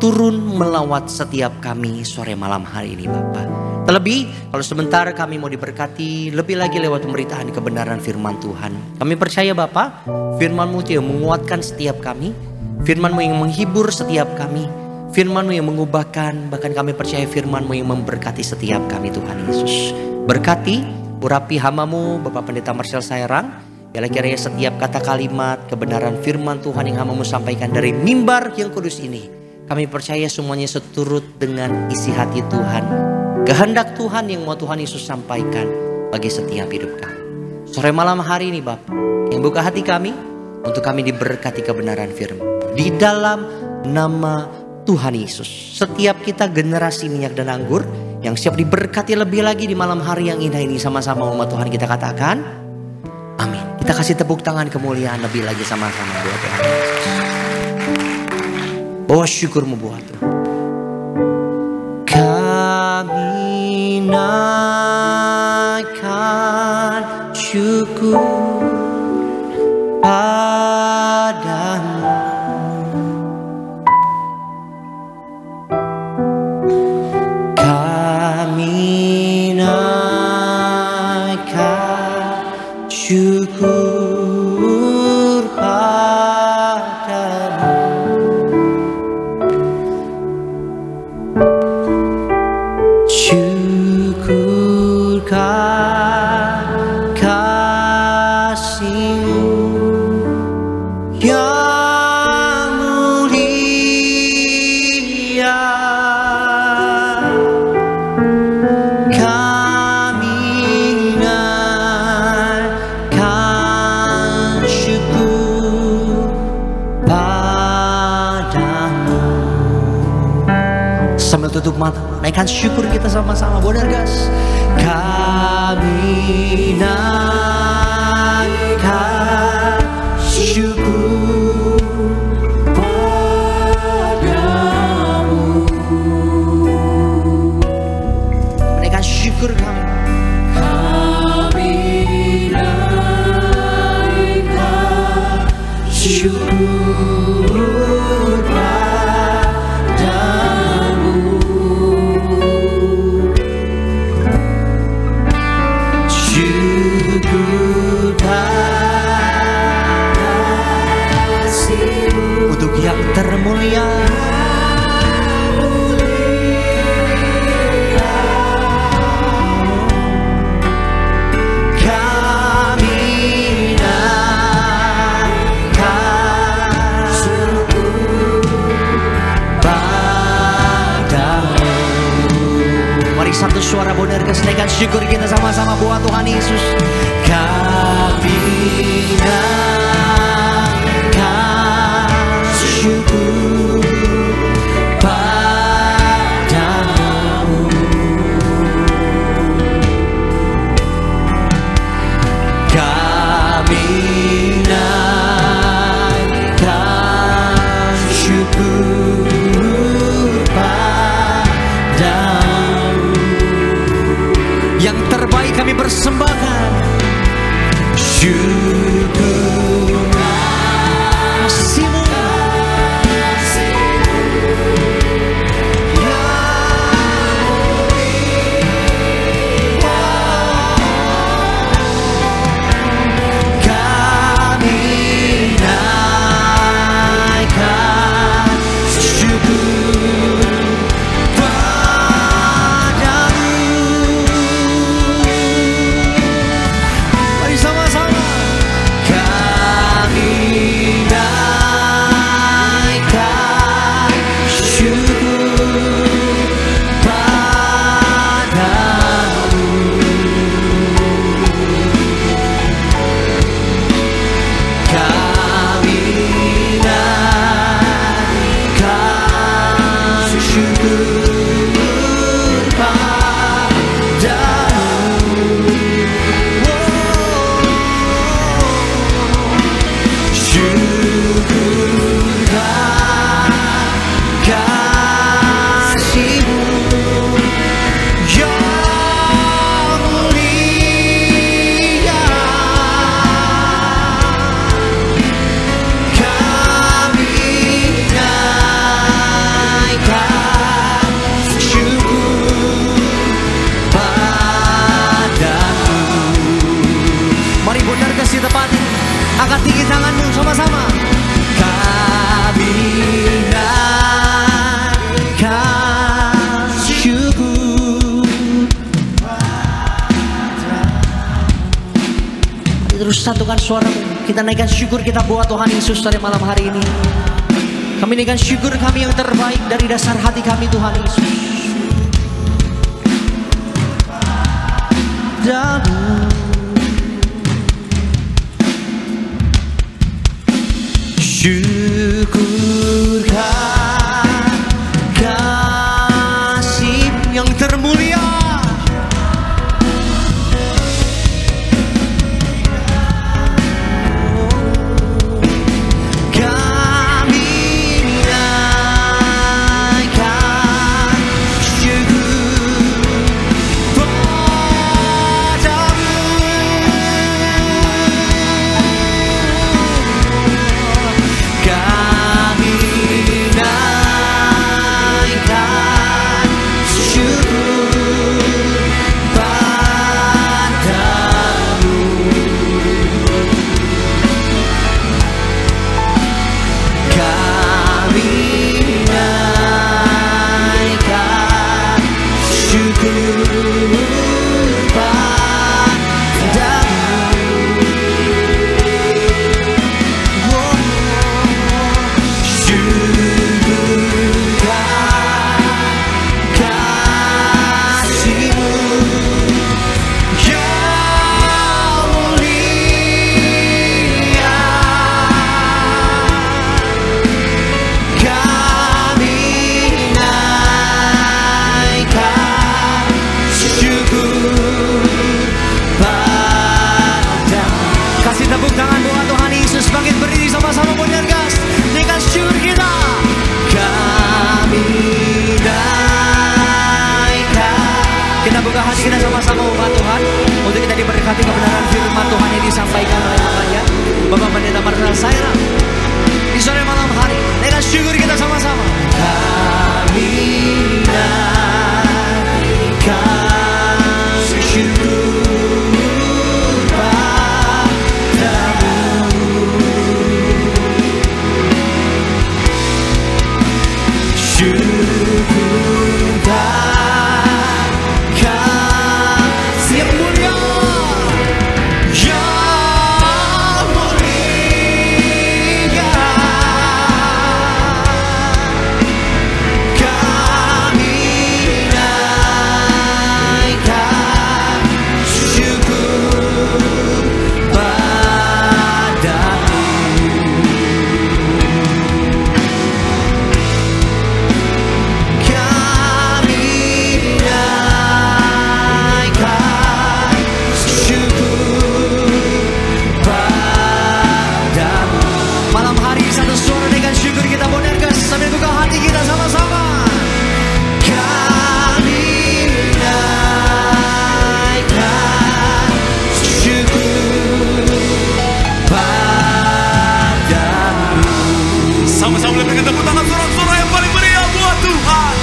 turun melawat setiap kami sore malam hari ini Bapak. Terlebih kalau sebentar kami mau diberkati lebih lagi lewat pemberitaan kebenaran firman Tuhan. Kami percaya Bapak, firman-Mu yang menguatkan setiap kami, firman-Mu yang menghibur setiap kami, firman-Mu yang mengubahkan, bahkan kami percaya firman-Mu yang memberkati setiap kami Tuhan Yesus. Berkati, urapi hamba-Mu Bapak Pendeta Marcel Sairang, biarlah kiranya setiap kata kalimat kebenaran firman Tuhan yang hamba-Mu sampaikan dari mimbar yang kudus ini, kami percaya semuanya seturut dengan isi hati Tuhan, kehendak Tuhan yang mau Tuhan Yesus sampaikan bagi setiap hidup kami. Sore malam hari ini Bapak, yang buka hati kami untuk kami diberkati kebenaran firman di dalam nama Tuhan Yesus. Setiap kita generasi minyak dan anggur yang siap diberkati lebih lagi di malam hari yang indah ini, sama-sama umat Tuhan kita katakan amin. Kita kasih tepuk tangan kemuliaan lebih lagi sama-sama buat Tuhan Yesus. Oh syukurmu buat Tuhan. Kami naikkan syukur padamu, kami naikkan syukur padamu, syukurkan kasih-Mu yang mulia. Kami naikkan Sambil tutup mata, naikkan syukur kita sama-sama. Benar gas. Kami naikkan syukur padamu. Naikkan syukur kami. Kami naikkan syukur padamu. Syukur kasih-Mu untuk yang termulia. Satu suara benar kesenaikan syukur kita sama-sama buat Tuhan Yesus. Kami naikkan syukur padamu. Kami naikkan syukur padamu. Yang terbaik kami persembahkan. Syukur kasih-Mu. Kami naikkan syukur angkat tinggi tanganmu sama-sama. Kami naikkan syukur. Terus satukan suaramu. Kita naikkan syukur kita buat Tuhan Yesus pada malam hari ini. Kami naikkan syukur kami yang terbaik dari dasar hati kami Tuhan Yesus. Syukurkan kasih yang termulia. Kami naikkan syukur padamu. Kami naikkan memberkati kebenaran firman Tuhan yang disampaikan oleh rakyat Bapak Pendeta Marcel Saira di sore malam hari. Dengan syukur kita sama-sama. Kami naikkan syukur padamu. Syukur takkan siap mulia. Sama-sama berikan tepuk tangan sorak-sorai yang paling meriah buat Tuhan.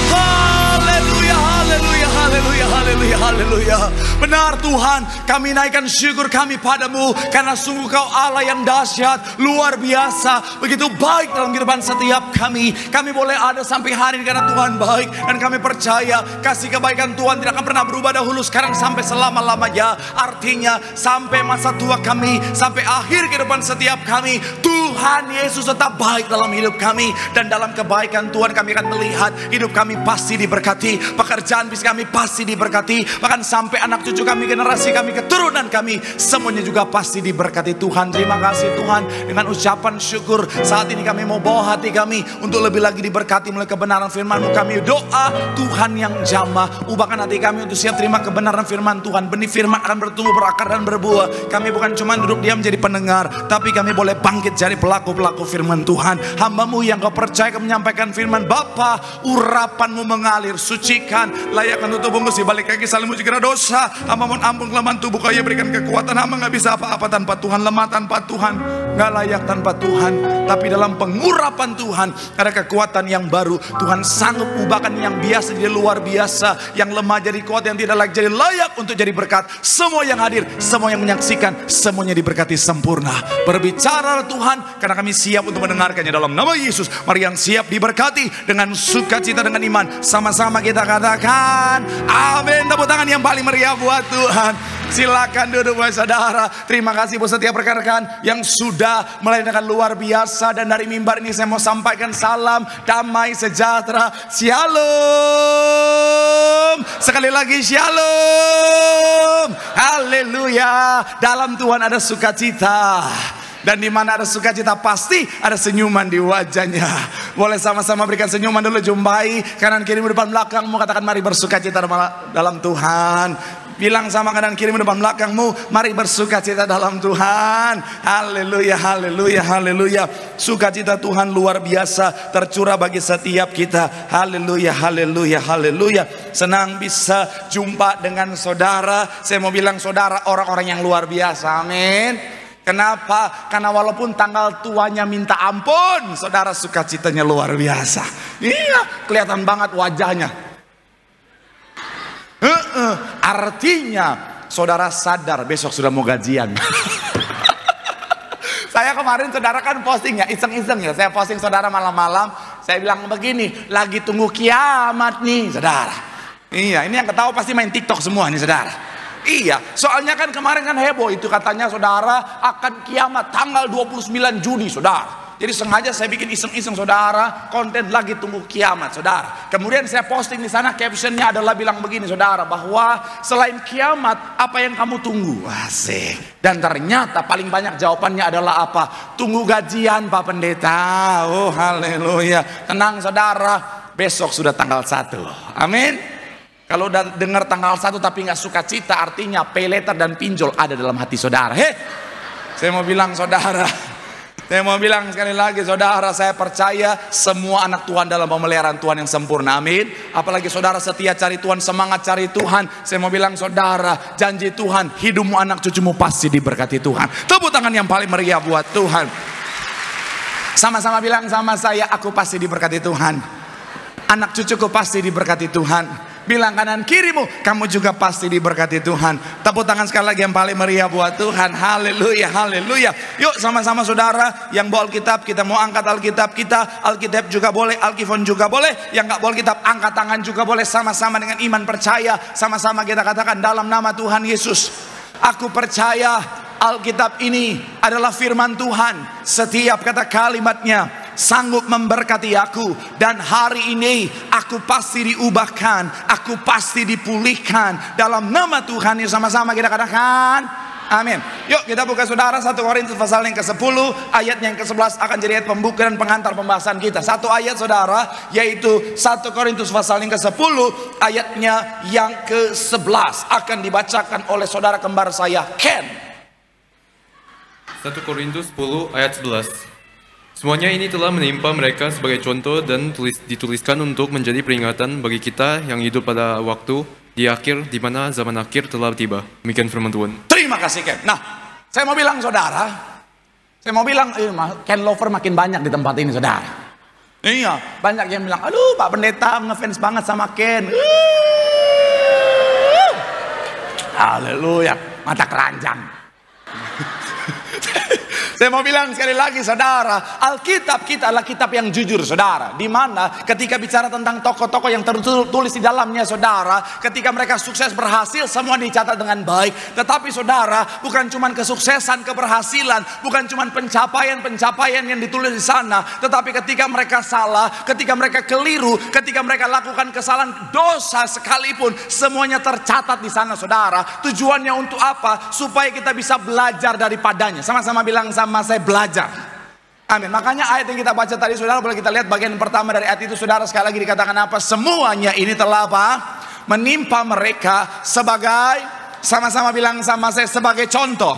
Haleluya, haleluya, haleluya, haleluya, haleluya. Benar Tuhan, kami naikkan syukur kami padamu karena sungguh Kau Allah yang dahsyat, luar biasa, begitu baik dalam kehidupan setiap kami. Kami boleh ada sampai hari ini karena Tuhan baik, dan kami percaya kasih kebaikan Tuhan tidak akan pernah berubah dahulu, sekarang sampai selama-lamanya. Artinya sampai masa tua kami, sampai akhir kehidupan setiap kami, Tuhan Yesus tetap baik dalam hidup kami. Dan dalam kebaikan Tuhan kami akan melihat hidup kami pasti diberkati, pekerjaan bisnis kami pasti diberkati, bahkan sampai anak cucu kami, generasi kami, keturunan kami, semuanya juga pasti diberkati Tuhan. Terima kasih Tuhan. Dengan ucapan syukur saat ini kami mau bawa hati kami untuk lebih lagi diberkati melalui kebenaran firman-Mu. Kami doa Tuhan yang jamah, ubahkan hati kami untuk siap terima kebenaran firman Tuhan. Benih firman akan bertumbuh, berakar dan berbuah. Kami bukan cuma duduk diam menjadi pendengar, tapi kami boleh bangkit jadi pelaku-pelaku firman Tuhan. Hamba-Mu yang Kau percaya Kau menyampaikan firman. Bapa, urapan-Mu mengalir, sucikan, layakkan tubuh-Mu, balik kaki saling muji karena dosa. Hamba mohon ampun kelemahan tubuh Kau, ya berikan kekuatan. Hamba gak bisa apa-apa tanpa Tuhan, lemah tanpa Tuhan, gak layak tanpa Tuhan. Tapi dalam pengurapan Tuhan ada kekuatan yang baru. Tuhan sanggup ubahkan yang biasa jadi luar biasa, yang lemah jadi kuat, yang tidak layak jadi layak untuk jadi berkat. Semua yang hadir, semua yang menyaksikan, semuanya diberkati sempurna. Berbicara Tuhan, karena kami siap untuk mendengarkannya dalam nama Yesus. Mari yang siap diberkati dengan sukacita, dengan iman, sama-sama kita katakan amin. Tepuk tangan yang paling meriah buat Tuhan. Silakan duduk saudara. Terima kasih buat setiap rekan-rekan yang sudah melayani luar biasa. Dan dari mimbar ini saya mau sampaikan salam damai sejahtera. Shalom. Sekali lagi shalom. Haleluya. Dalam Tuhan ada sukacita. Dan di mana ada sukacita pasti ada senyuman di wajahnya. Boleh sama-sama berikan senyuman dulu, jumpai kanan kiri depan belakangmu, katakan mari bersukacita dalam Tuhan. Bilang sama kanan kiri depan belakangmu, mari bersukacita dalam Tuhan. Haleluya, haleluya, haleluya. Sukacita Tuhan luar biasa tercurah bagi setiap kita. Haleluya, haleluya, haleluya. Senang bisa jumpa dengan saudara. Saya mau bilang saudara orang-orang yang luar biasa. Amin. Kenapa? Karena walaupun tanggal tuanya minta ampun, saudara sukacitanya luar biasa. Iya, kelihatan banget wajahnya. Artinya saudara sadar besok sudah mau gajian. Saya kemarin saudara kan posting ya, iseng-iseng ya. Saya posting saudara malam-malam. Saya bilang begini, lagi tunggu kiamat nih saudara. Iya, ini yang ketawa pasti main TikTok semua nih saudara. Iya, soalnya kan kemarin kan heboh itu, katanya saudara akan kiamat tanggal 29 Juni saudara. Jadi sengaja saya bikin iseng-iseng saudara, konten lagi tunggu kiamat saudara. Kemudian saya posting di sana, captionnya adalah bilang begini saudara, bahwa selain kiamat apa yang kamu tunggu? Asik. Dan ternyata paling banyak jawabannya adalah apa? Tunggu gajian Pak Pendeta. Oh haleluya. Tenang saudara, besok sudah tanggal 1. Amin. Kalau udah dengar tanggal 1 tapi nggak suka cita, artinya pay letter dan pinjol ada dalam hati saudara. Saya mau bilang saudara, Saya mau bilang sekali lagi saudara, saya percaya semua anak Tuhan dalam pemeliharaan Tuhan yang sempurna, amin. Apalagi saudara setia cari Tuhan, semangat cari Tuhan. Saya mau bilang saudara, janji Tuhan, hidupmu anak cucumu pasti diberkati Tuhan. Tepuk tangan yang paling meriah buat Tuhan. Sama-sama bilang sama saya, aku pasti diberkati Tuhan. Anak cucuku pasti diberkati Tuhan. Bilang kanan kirimu, kamu juga pasti diberkati Tuhan. Tepuk tangan sekali lagi yang paling meriah buat Tuhan. Haleluya, haleluya. Yuk sama-sama saudara, yang bawa Alkitab, kita mau angkat Alkitab kita. Alkitab juga boleh, Alkifon juga boleh. Yang nggak bawa Alkitab, angkat tangan juga boleh. Sama-sama dengan iman percaya. Sama-sama kita katakan dalam nama Tuhan Yesus, aku percaya Alkitab ini adalah firman Tuhan. Setiap kata kalimatnya sanggup memberkati aku. Dan hari ini aku pasti diubahkan, aku pasti dipulihkan dalam nama Tuhan. Yuk sama-sama kita katakan amin. Yuk kita buka saudara 1 Korintus pasal yang ke-10 ayat yang ke-11 akan jadi ayat pembuka dan pengantar pembahasan kita. Satu ayat saudara, yaitu 1 Korintus pasal yang ke-10 ayatnya yang ke-11 akan dibacakan oleh saudara kembar saya Ken. 1 Korintus 10 ayat 11. Semuanya ini telah menimpa mereka sebagai contoh dan dituliskan untuk menjadi peringatan bagi kita yang hidup pada waktu di akhir, di mana zaman akhir telah tiba. Demikian firman Tuhan. Terima kasih Ken. Nah, saya mau bilang saudara, saya mau bilang Ken lover makin banyak di tempat ini saudara. Iya, banyak yang bilang, aduh Pak Pendeta ngefans banget sama Ken. Haleluya, mata keranjang. Saya mau bilang sekali lagi saudara, Alkitab kita adalah kitab yang jujur saudara. Di mana ketika bicara tentang tokoh-tokoh yang tertulis di dalamnya saudara, ketika mereka sukses berhasil semua dicatat dengan baik. Tetapi saudara, bukan cuma kesuksesan, keberhasilan, bukan cuma pencapaian-pencapaian yang ditulis di sana, tetapi ketika mereka salah, ketika mereka keliru, ketika mereka lakukan kesalahan, dosa sekalipun, semuanya tercatat di sana saudara. Tujuannya untuk apa? Supaya kita bisa belajar daripadanya. Sama-sama bilang sama saya, belajar. Amin. Makanya ayat yang kita baca tadi saudara, boleh kita lihat bagian pertama dari ayat itu saudara, sekali lagi dikatakan apa? Semuanya ini telah apa? Menimpa mereka sebagai, sama-sama bilang sama saya, sebagai contoh.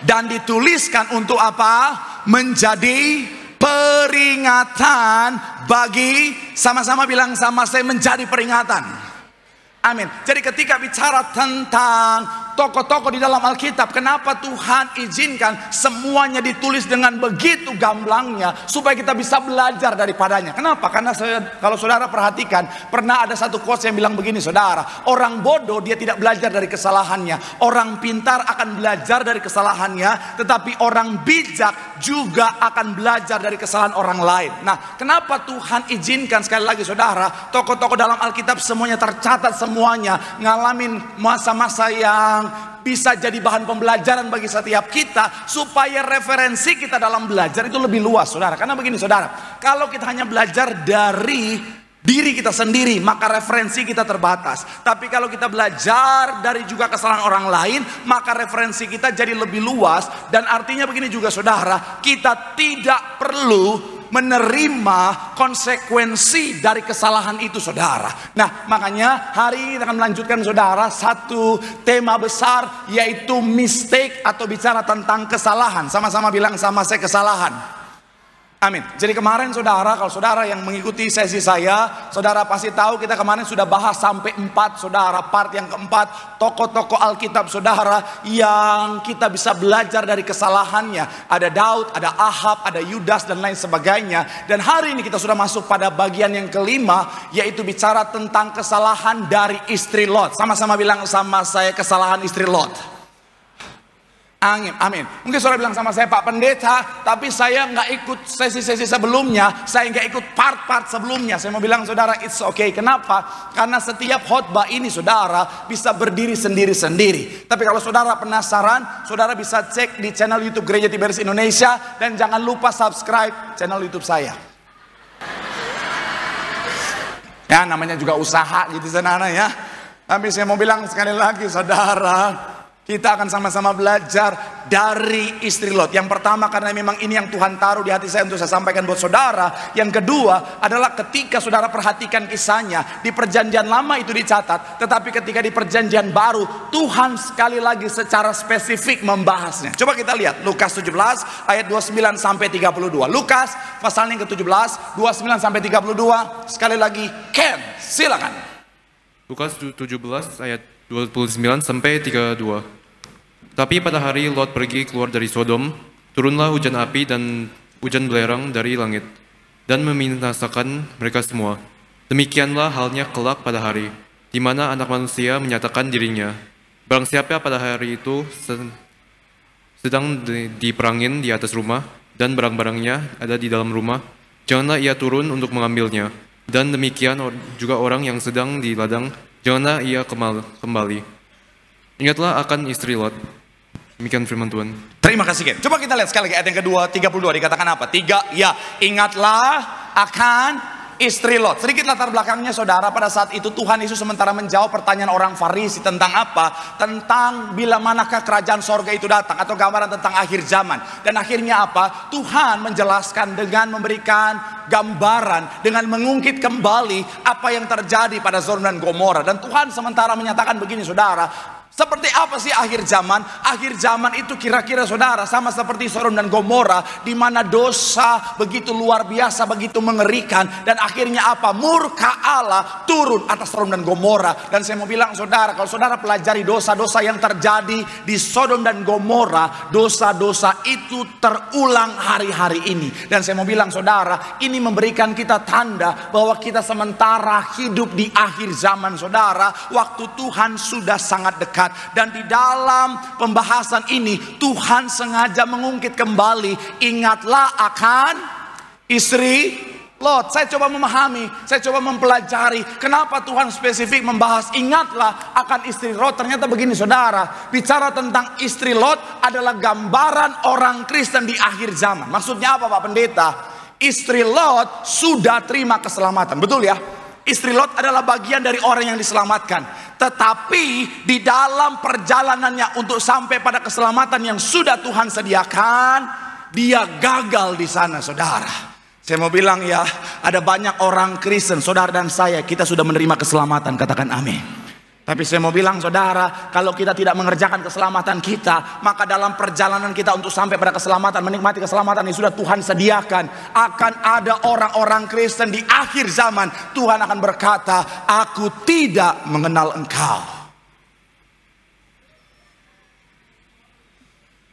Dan dituliskan untuk apa? Menjadi peringatan bagi, sama-sama bilang sama saya, menjadi peringatan. Amin. Jadi ketika bicara tentang tokoh-tokoh di dalam Alkitab, kenapa Tuhan izinkan semuanya ditulis dengan begitu gamblangnya supaya kita bisa belajar daripadanya? Kenapa? Karena kalau saudara perhatikan, pernah ada satu quotes yang bilang begini saudara, orang bodoh dia tidak belajar dari kesalahannya, orang pintar akan belajar dari kesalahannya, tetapi orang bijak juga akan belajar dari kesalahan orang lain. Nah, kenapa Tuhan izinkan sekali lagi saudara, tokoh-tokoh dalam Alkitab semuanya tercatat, semuanya ngalamin masa-masa yang bisa jadi bahan pembelajaran bagi setiap kita, supaya referensi kita dalam belajar itu lebih luas saudara. Karena begini saudara, kalau kita hanya belajar dari diri kita sendiri, maka referensi kita terbatas. Tapi kalau kita belajar dari juga kesalahan orang lain, maka referensi kita jadi lebih luas. Dan artinya begini juga saudara, kita tidak perlu menerima konsekuensi dari kesalahan itu saudara. Nah makanya hari ini kita akan melanjutkan saudara satu tema besar, yaitu mistake atau bicara tentang kesalahan. Sama-sama bilang sama saya, kesalahan. Amin. Jadi kemarin saudara, kalau saudara yang mengikuti sesi saya, saudara pasti tahu kita kemarin sudah bahas sampai 4 saudara. Part yang keempat, tokoh-tokoh Alkitab saudara yang kita bisa belajar dari kesalahannya. Ada Daud, ada Ahab, ada Yudas dan lain sebagainya. Dan hari ini kita sudah masuk pada bagian yang kelima, yaitu bicara tentang kesalahan dari istri Lot. Sama-sama bilang sama saya, kesalahan istri Lot. Amin. Mungkin saudara bilang sama saya, Pak Pendeta, tapi saya nggak ikut sesi-sesi sebelumnya, saya nggak ikut part-part sebelumnya. Saya mau bilang saudara, it's okay. Kenapa? Karena setiap khotbah ini saudara bisa berdiri sendiri-sendiri. Tapi kalau saudara penasaran, saudara bisa cek di channel YouTube Gereja Tiberias Indonesia, dan jangan lupa subscribe channel YouTube saya. Ya namanya juga usaha gitu sana ya. Tapi saya mau bilang sekali lagi saudara, Kita akan sama-sama belajar dari istri Lot. Yang pertama, karena memang ini yang Tuhan taruh di hati saya untuk saya sampaikan buat saudara. Yang kedua adalah ketika saudara perhatikan kisahnya, di perjanjian lama itu dicatat, tetapi ketika di perjanjian baru, Tuhan sekali lagi secara spesifik membahasnya. Coba kita lihat Lukas 17 ayat 29 sampai 32. Lukas pasal yang ke-17 29 sampai 32. Sekali lagi, Ken, silakan. Lukas 17 ayat 29 sampai 32. Tapi pada hari Lot pergi keluar dari Sodom, turunlah hujan api dan hujan belerang dari langit, dan membinasakan mereka semua. Demikianlah halnya kelak pada hari, di mana anak manusia menyatakan dirinya. Barang siapa pada hari itu sedang diperangin di atas rumah, dan barang-barangnya ada di dalam rumah, janganlah ia turun untuk mengambilnya. Dan demikian juga orang yang sedang di ladang, janganlah ia kembali. Ingatlah akan istri Lot. Demikian firman Tuhan. Terima kasih Ken. Coba kita lihat sekali lagi ayat yang kedua 32 dikatakan apa? 3, ya, ingatlah akan istri Lot. Sedikit latar belakangnya saudara, pada saat itu Tuhan Yesus sementara menjawab pertanyaan orang Farisi tentang apa? Tentang bila manakah kerajaan sorga itu datang, atau gambaran tentang akhir zaman. Dan akhirnya apa? Tuhan menjelaskan dengan memberikan gambaran, dengan mengungkit kembali apa yang terjadi pada Sodom dan Gomora. Dan Tuhan sementara menyatakan begini saudara, seperti apa sih akhir zaman? Akhir zaman itu kira-kira saudara sama seperti Sodom dan Gomora, di mana dosa begitu luar biasa, begitu mengerikan, dan akhirnya apa? Murka Allah turun atas Sodom dan Gomora. Dan saya mau bilang saudara, kalau saudara pelajari dosa-dosa yang terjadi di Sodom dan Gomora, dosa-dosa itu terulang hari-hari ini. Dan saya mau bilang saudara, ini memberikan kita tanda bahwa kita sementara hidup di akhir zaman saudara. Waktu Tuhan sudah sangat dekat. Dan di dalam pembahasan ini Tuhan sengaja mengungkit kembali, ingatlah akan istri Lot. Saya coba memahami, saya coba mempelajari kenapa Tuhan spesifik membahas ingatlah akan istri Lot. Ternyata begini saudara, bicara tentang istri Lot adalah gambaran orang Kristen di akhir zaman. Maksudnya apa Pak Pendeta? Istri Lot sudah terima keselamatan, betul ya? Istri Lot adalah bagian dari orang yang diselamatkan. Tetapi di dalam perjalanannya untuk sampai pada keselamatan yang sudah Tuhan sediakan, dia gagal di sana saudara. Saya mau bilang ya, ada banyak orang Kristen, saudara dan saya, kita sudah menerima keselamatan, katakan amin. Tapi saya mau bilang saudara, kalau kita tidak mengerjakan keselamatan kita, maka dalam perjalanan kita untuk sampai pada keselamatan, menikmati keselamatan yang sudah Tuhan sediakan, akan ada orang-orang Kristen di akhir zaman. Tuhan akan berkata, aku tidak mengenal engkau.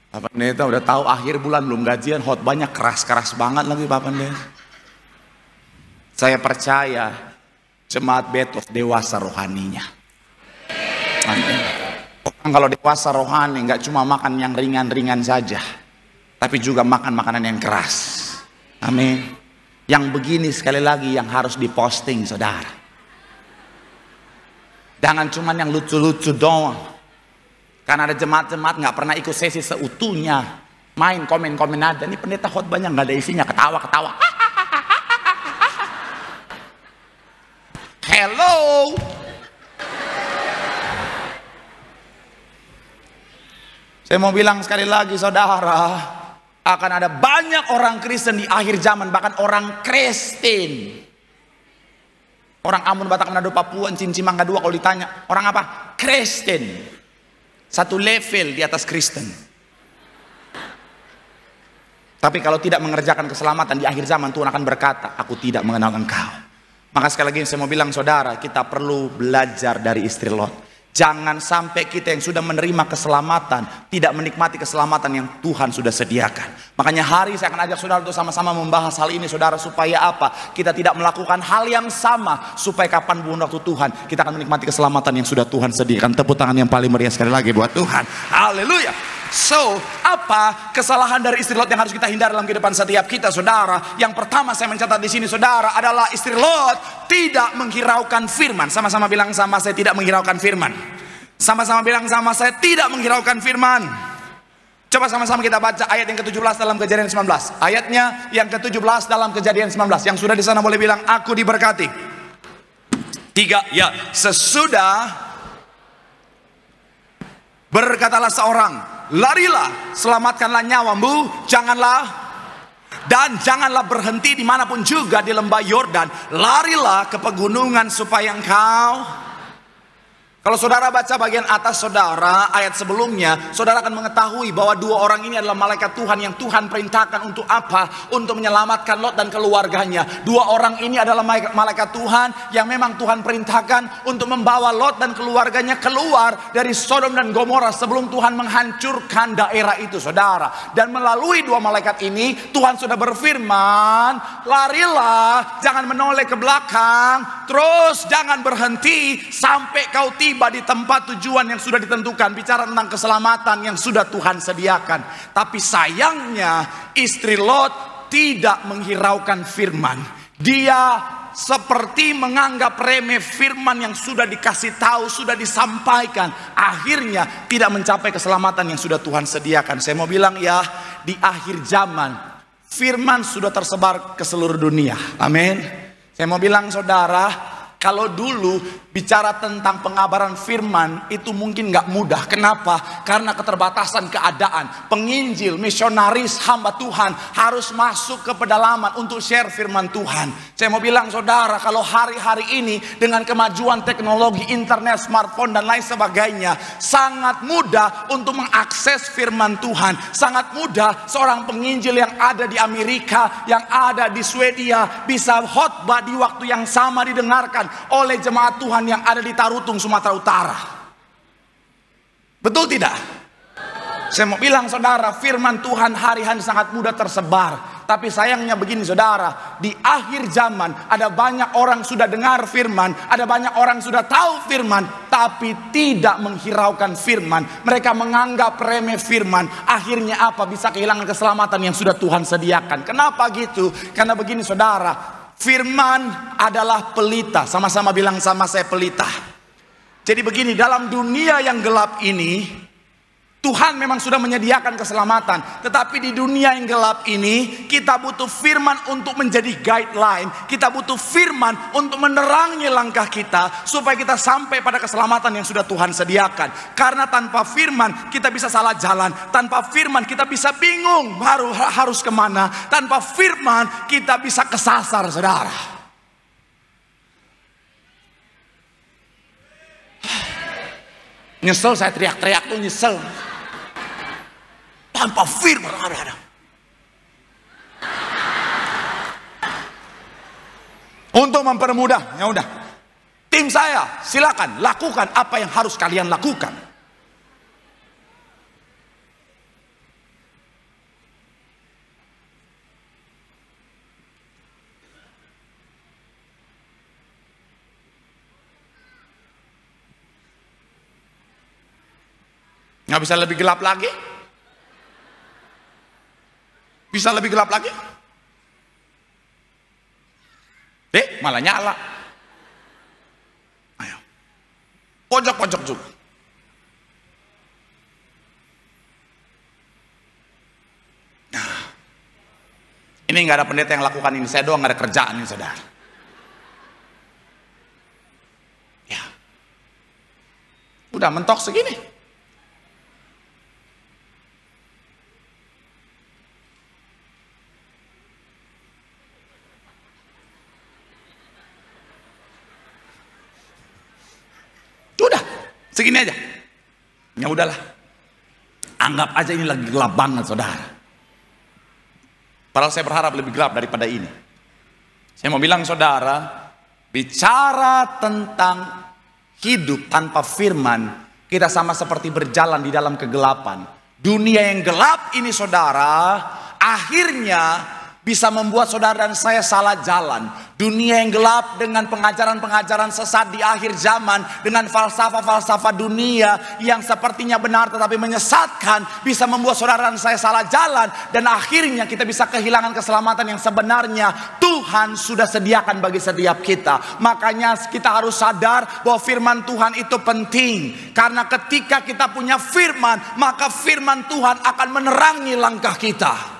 Bapak Pendeta udah tahu akhir bulan belum gajian, khotbahnya keras-keras banget lagi Bapak Pendeta. Saya percaya jemaat Betos dewasa rohaninya. Orang kalau dewasa rohani nggak cuma makan yang ringan-ringan saja, tapi juga makan makanan yang keras. Amin. Yang begini sekali lagi yang harus diposting saudara. Jangan cuma yang lucu-lucu doang. Karena ada jemaat-jemaat nggak pernah ikut sesi seutuhnya, main komen-komen aja. Ini pendeta khotbahnya nggak ada isinya, ketawa-ketawa. Hello. Saya mau bilang sekali lagi saudara, akan ada banyak orang Kristen di akhir zaman, bahkan orang Kristen. Orang Ambon, Batak, Manado, Papua, Cincin, Mangga 2 kalau ditanya, orang apa? Kristen. Satu level di atas Kristen. Tapi kalau tidak mengerjakan keselamatan di akhir zaman, Tuhan akan berkata, aku tidak mengenal engkau. Maka sekali lagi saya mau bilang saudara, kita perlu belajar dari istri Lot. Jangan sampai kita yang sudah menerima keselamatan tidak menikmati keselamatan yang Tuhan sudah sediakan. Makanya hari saya akan ajak saudara untuk sama-sama membahas hal ini saudara, supaya apa? Kita tidak melakukan hal yang sama, supaya kapanpun waktu Tuhan kita akan menikmati keselamatan yang sudah Tuhan sediakan. Tepuk tangan yang paling meriah sekali lagi buat Tuhan. Haleluya. So, apa kesalahan dari istri Lot yang harus kita hindari dalam kehidupan setiap kita saudara? Yang pertama saya mencatat di sini saudara adalah istri Lot tidak menghiraukan firman. Sama-sama bilang sama saya, tidak menghiraukan firman. Sama-sama bilang sama saya, tidak menghiraukan firman. Coba sama-sama kita baca ayat yang ke-17 dalam Kejadian 19. Ayatnya yang ke-17 dalam Kejadian 19. Yang sudah di sana boleh bilang, aku diberkati. 3, ya. Sesudah Berkatalah seorang, larilah, selamatkanlah nyawamu, janganlah berhenti dimanapun juga di lembah Yordan. Larilah ke pegunungan supaya engkau. Kalau saudara baca bagian atas saudara, ayat sebelumnya, saudara akan mengetahui bahwa dua orang ini adalah malaikat Tuhan yang Tuhan perintahkan untuk apa? Untuk menyelamatkan Lot dan keluarganya. Dua orang ini adalah malaikat Tuhan yang memang Tuhan perintahkan untuk membawa Lot dan keluarganya keluar dari Sodom dan Gomora sebelum Tuhan menghancurkan daerah itu, saudara. Dan melalui dua malaikat ini, Tuhan sudah berfirman, larilah, jangan menoleh ke belakang, terus jangan berhenti sampai kau tiba di tempat tujuan yang sudah ditentukan. Bicara tentang keselamatan yang sudah Tuhan sediakan. Tapi sayangnya istri Lot tidak menghiraukan firman. Dia seperti menganggap remeh firman yang sudah dikasih tahu, sudah disampaikan. Akhirnya tidak mencapai keselamatan yang sudah Tuhan sediakan. Saya mau bilang ya, di akhir zaman firman sudah tersebar ke seluruh dunia. Amin. Saya mau bilang saudara, kalau dulu bicara tentang pengabaran firman itu mungkin gak mudah. Kenapa? Karena keterbatasan keadaan. Penginjil, misionaris, hamba Tuhan harus masuk ke pedalaman untuk share firman Tuhan. Saya mau bilang saudara, kalau hari-hari ini dengan kemajuan teknologi, internet, smartphone dan lain sebagainya, sangat mudah untuk mengakses firman Tuhan. Sangat mudah seorang penginjil yang ada di Amerika, yang ada di Swedia, bisa khotbah di waktu yang sama didengarkan oleh jemaat Tuhan yang ada di Tarutung, Sumatera Utara. Betul tidak? Saya mau bilang saudara, firman Tuhan hari-hari sangat mudah tersebar. Tapi sayangnya begini saudara, di akhir zaman ada banyak orang sudah dengar firman, ada banyak orang sudah tahu firman, tapi tidak menghiraukan firman. Mereka menganggap remeh firman. Akhirnya apa? Bisa kehilangan keselamatan yang sudah Tuhan sediakan. Kenapa gitu? Karena begini saudara, firman adalah pelita. Sama-sama bilang sama saya, pelita. Jadi begini, dalam dunia yang gelap ini Tuhan memang sudah menyediakan keselamatan. Tetapi di dunia yang gelap ini kita butuh firman untuk menjadi guideline. Kita butuh firman untuk menerangi langkah kita supaya kita sampai pada keselamatan yang sudah Tuhan sediakan. Karena tanpa firman kita bisa salah jalan. Tanpa firman kita bisa bingung harus kemana. Tanpa firman kita bisa kesasar saudara. Nyesel saya teriak-teriak tuh, nyesel. Tanpa firman ada. Untuk mempermudah, ya udah. Tim saya, silakan lakukan apa yang harus kalian lakukan. Nggak bisa lebih gelap lagi? Bisa lebih gelap lagi? Malah nyala. Ayo. Pojok-pojok juga. Nah, ini nggak ada pendeta yang lakukan ini. Saya doang nggak ada kerjaan ini saudara. Ya. Udah mentok segini. Segini aja. Ya udahlah. Anggap aja ini lagi gelap banget saudara. Padahal saya berharap lebih gelap daripada ini. Saya mau bilang saudara, bicara tentang hidup tanpa firman, kita sama seperti berjalan di dalam kegelapan. Dunia yang gelap ini saudara, akhirnya bisa membuat saudara dan saya salah jalan. Dunia yang gelap dengan pengajaran-pengajaran sesat di akhir zaman, dengan falsafah-falsafah dunia yang sepertinya benar tetapi menyesatkan, bisa membuat saudara dan saya salah jalan. Dan akhirnya kita bisa kehilangan keselamatan yang sebenarnya Tuhan sudah sediakan bagi setiap kita. Makanya kita harus sadar bahwa firman Tuhan itu penting. Karena ketika kita punya firman, maka firman Tuhan akan menerangi langkah kita.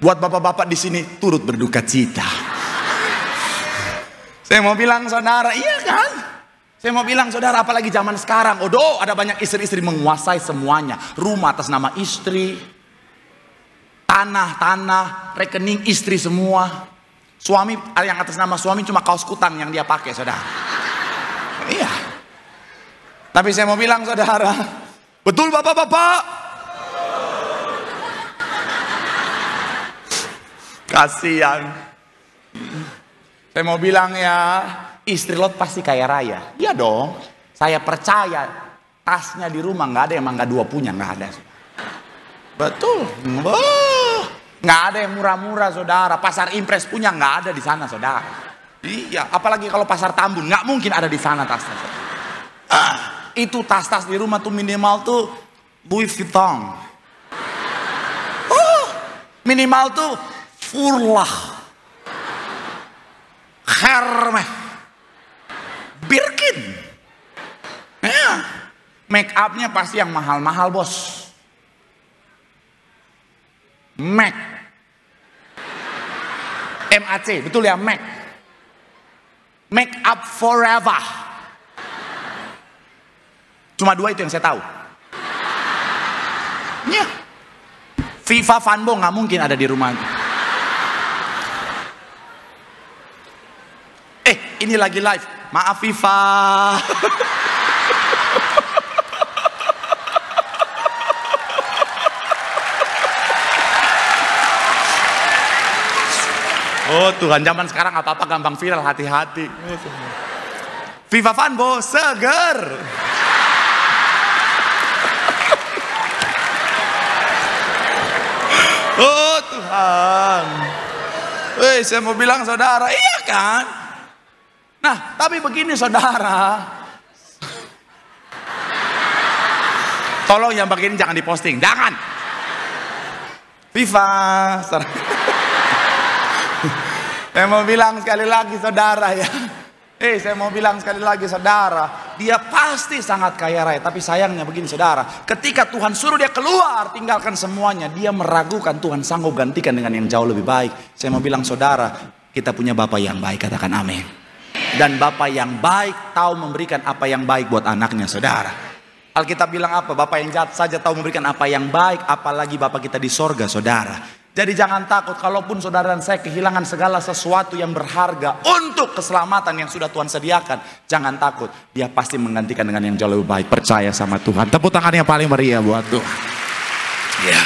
Buat bapak-bapak di sini turut berduka cita. Saya mau bilang saudara, iya kan? Saya mau bilang saudara, apalagi zaman sekarang. Odo, ada banyak istri-istri menguasai semuanya. Rumah atas nama istri, tanah, rekening istri semua. Suami, yang atas nama suami cuma kaos kutang yang dia pakai saudara. Iya. Tapi saya mau bilang saudara, betul bapak-bapak? Kasihan. Saya mau bilang ya, istri Lot pasti kaya raya. Iya dong. Saya percaya tasnya di rumah nggak ada yang Mangga 2 punya, nggak ada. Betul. Nggak ada yang murah-murah saudara. Pasar Impres punya nggak ada di sana saudara. Iya. Apalagi kalau pasar Tambun nggak mungkin ada di sana tasnya. Itu tas-tas di rumah tuh minimal tuh Louis Vuitton. Minimal tuh Furlah, Hermes, Birkin. Ya. Make upnya pasti yang mahal-mahal bos. MAC, MAC, betul ya MAC. Make up forever. Cuma 2 itu yang saya tahu. Ya. Viva Vanbo nggak mungkin ada di rumah. Ini lagi live. Maaf Viva. Oh Tuhan, zaman sekarang apa-apa gampang viral, hati-hati. Viva Vanbo seger. Oh Tuhan. Saya mau bilang saudara, iya kan? Nah, tapi begini saudara. Tolong yang begini jangan diposting, jangan. Viva. Saya mau bilang sekali lagi saudara ya. Saya mau bilang sekali lagi saudara, dia pasti sangat kaya raya. Tapi sayangnya begini saudara, ketika Tuhan suruh dia keluar, tinggalkan semuanya, dia meragukan Tuhan sanggup gantikan dengan yang jauh lebih baik. Saya mau bilang saudara, kita punya Bapa yang baik, katakan amin. Dan Bapa yang baik tahu memberikan apa yang baik buat anaknya saudara. Alkitab bilang apa? Bapa yang jahat saja tahu memberikan apa yang baik, apalagi Bapa kita di sorga saudara. Jadi jangan takut, kalaupun saudara dan saya kehilangan segala sesuatu yang berharga untuk keselamatan yang sudah Tuhan sediakan, jangan takut, dia pasti menggantikan dengan yang jauh lebih baik. Percaya sama Tuhan. Tepuk tangan yang paling meriah buat Tuhan. Ya.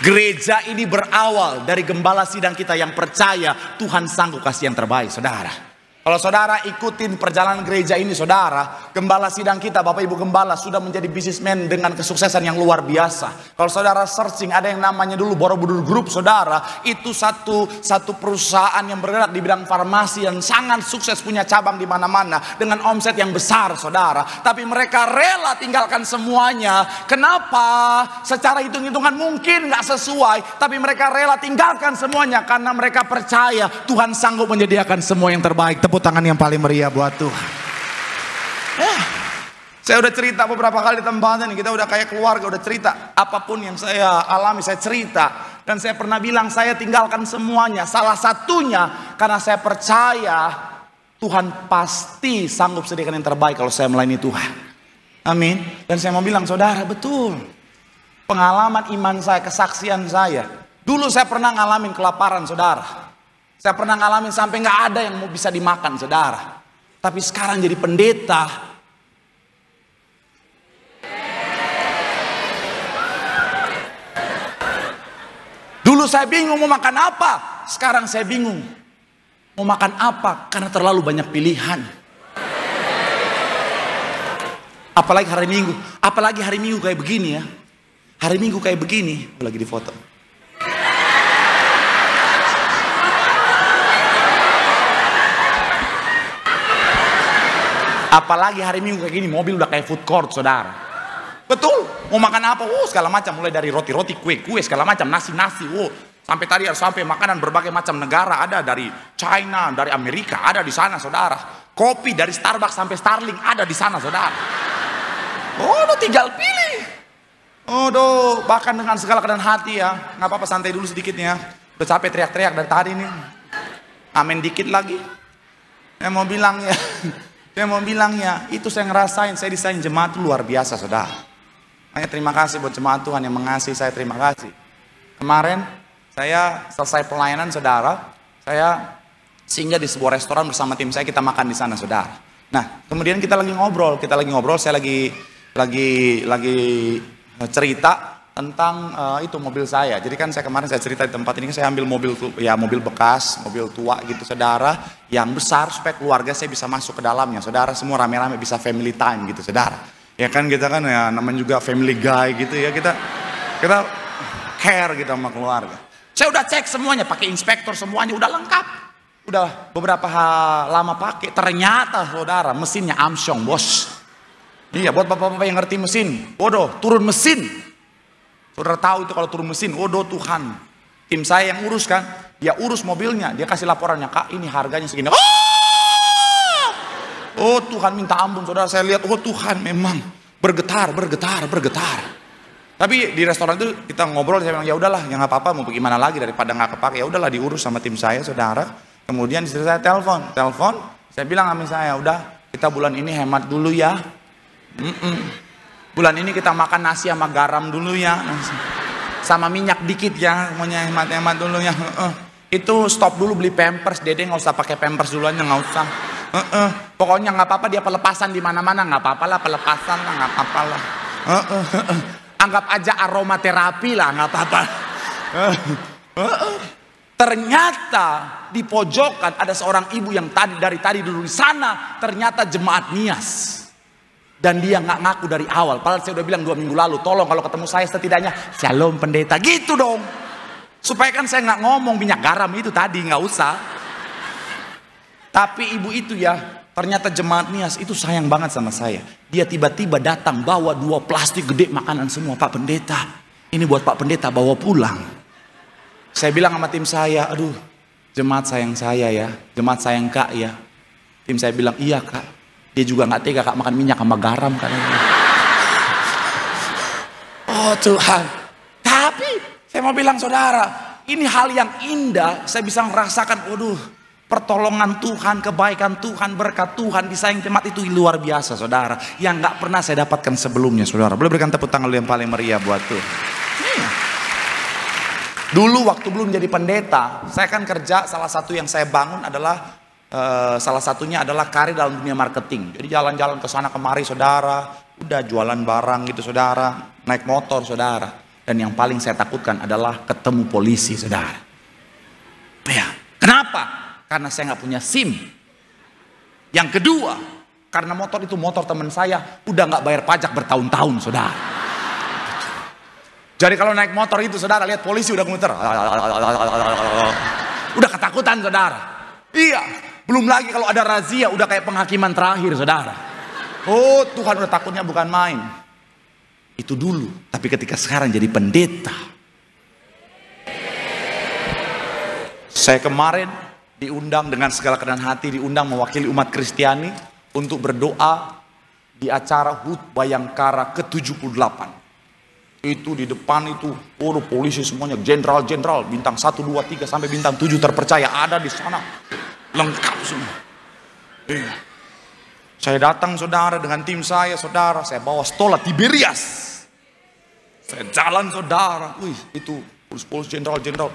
Gereja ini berawal dari gembala sidang kita yang percaya Tuhan sanggup kasih yang terbaik saudara. Kalau saudara ikutin perjalanan gereja ini saudara, gembala sidang kita, Bapak Ibu Gembala sudah menjadi bisnismen dengan kesuksesan yang luar biasa. Kalau saudara searching, ada yang namanya dulu Borobudur Group saudara, itu satu perusahaan yang bergerak di bidang farmasi yang sangat sukses, punya cabang di mana-mana dengan omset yang besar saudara. Tapi mereka rela tinggalkan semuanya. Kenapa? Secara hitung-hitungan mungkin gak sesuai, tapi mereka rela tinggalkan semuanya karena mereka percaya Tuhan sanggup menyediakan semua yang terbaik. Tepuk tangan yang paling meriah buat Tuhan. Saya udah cerita beberapa kali di tempat ini, kita udah kayak keluarga, udah cerita apapun yang saya alami, saya cerita. Dan saya pernah bilang saya tinggalkan semuanya. Salah satunya karena saya percaya Tuhan pasti sanggup sediakan yang terbaik kalau saya melayani Tuhan. Amin. Dan saya mau bilang saudara, betul. Pengalaman iman saya, kesaksian saya. Dulu saya pernah ngalamin kelaparan saudara. Saya pernah ngalamin sampai nggak ada yang mau bisa dimakan saudara. Tapi sekarang jadi pendeta. Dulu saya bingung mau makan apa. Sekarang saya bingung mau makan apa karena terlalu banyak pilihan. Apalagi hari Minggu. Apalagi hari Minggu kayak begini ya. Hari Minggu kayak begini. Lagi di foto. Apalagi hari Minggu kayak gini, mobil udah kayak food court saudara. Betul, mau makan apa? Segala macam, mulai dari roti-roti, kue-kue, segala macam, nasi-nasi. Sampai tadi sampai makanan berbagai macam negara, ada dari China, dari Amerika, ada di sana saudara. Kopi dari Starbucks sampai Starling ada di sana saudara. Lo tinggal pilih. Aduh, bahkan dengan segala keadaan hati ya. Nggak apa-apa, santai dulu sedikitnya. Udah capek teriak-teriak dari tadi nih. Amin dikit lagi. Saya mau bilang ya, itu saya ngerasain, saya desain jemaat itu luar biasa, saudara. Makanya terima kasih buat jemaat Tuhan yang mengasihi saya, terima kasih. Kemarin saya selesai pelayanan, saudara, saya singgah di sebuah restoran bersama tim saya, kita makan di sana, saudara. Nah, kemudian kita lagi ngobrol, saya lagi cerita tentang itu mobil saya. Jadi kan kemarin saya cerita di tempat ini, saya ambil mobil bekas, mobil tua gitu, saudara, yang besar supaya keluarga saya bisa masuk ke dalamnya, saudara, semua rame-rame bisa family time gitu, saudara. Ya kan kita kan ya namanya juga family guy gitu ya, kita care gitu sama keluarga. Saya udah cek semuanya, pakai inspektor semuanya udah lengkap. Udah beberapa lama pakai, ternyata saudara mesinnya Armstrong, bos. Iya, buat bapak-bapak yang ngerti mesin, bodoh, turun mesin. Saudara tahu itu kalau turun mesin, waduh Tuhan. Tim saya yang urus kan, dia urus mobilnya, dia kasih laporannya, Kak ini harganya segini. Oh Tuhan minta ampun, saudara, saya lihat, oh Tuhan memang bergetar. Tapi di restoran itu kita ngobrol, saya bilang ya udahlah, ya nggak apa-apa, mau gimana lagi daripada nggak kepake, ya udahlah diurus sama tim saya, saudara. Kemudian istri saya telepon, saya bilang sama saya, udah kita bulan ini hemat dulu ya. Bulan ini kita makan nasi sama garam dulu ya, sama minyak dikit ya, semuanya hemat dulu ya. Itu stop dulu beli pampers, Dede nggak usah pakai pampers duluan, nggak usah. Pokoknya nggak apa-apa dia pelepasan di mana-mana, nggak apa-apa lah pelepasan lah, nggak apa-apa lah. Anggap aja aromaterapi lah, nggak apa-apa. Ternyata di pojokan ada seorang ibu yang dari tadi dulu di sana, ternyata jemaat Nias. Dan dia nggak ngaku dari awal. Padahal saya udah bilang 2 minggu lalu, tolong kalau ketemu saya setidaknya shalom pendeta, gitu dong. Supaya kan saya nggak ngomong minyak garam itu tadi, nggak usah. Tapi ibu itu ya, ternyata jemaat Nias itu sayang banget sama saya. Dia tiba-tiba datang bawa 2 plastik gede makanan semua. Pak Pendeta, ini buat Pak Pendeta bawa pulang. Saya bilang sama tim saya, aduh jemaat sayang saya ya, jemaat sayang Kak ya. Tim saya bilang, iya Kak. Dia juga nggak tega Kak makan minyak sama garam katanya. Oh Tuhan. Tapi saya mau bilang saudara, ini hal yang indah. Saya bisa merasakan, waduh, pertolongan Tuhan, kebaikan Tuhan, berkat Tuhan, disayang jemaat itu luar biasa saudara. Yang nggak pernah saya dapatkan sebelumnya saudara. Boleh berikan tepuk tangan yang paling meriah buat Tuhan. Dulu waktu belum jadi pendeta, saya kan kerja, salah satu yang saya bangun adalah salah satunya adalah karir dalam dunia marketing. Jadi jalan-jalan ke sana kemari saudara, udah jualan barang gitu saudara, naik motor saudara. Dan yang paling saya takutkan adalah ketemu polisi saudara. Ya, kenapa? Karena saya nggak punya SIM. Yang kedua, karena motor itu motor teman saya, udah nggak bayar pajak bertahun-tahun saudara. Jadi kalau naik motor itu saudara lihat polisi udah muter, udah ketakutan saudara. Iya. Belum lagi kalau ada razia udah kayak penghakiman terakhir saudara. Oh Tuhan, udah takutnya bukan main. Itu dulu. Tapi ketika sekarang jadi pendeta, saya kemarin diundang dengan segala kerendahan hati, diundang mewakili umat Kristiani untuk berdoa di acara HUT Bayangkara ke-78. Itu di depan itu, oh polisi semuanya, jenderal-jenderal, bintang 1, 2, 3 sampai bintang 7 terpercaya ada di sana. Lengkap semua. Saya datang saudara dengan tim saya saudara, saya bawa stola Tiberias. Saya jalan saudara, wih itu polisi jenderal-jenderal.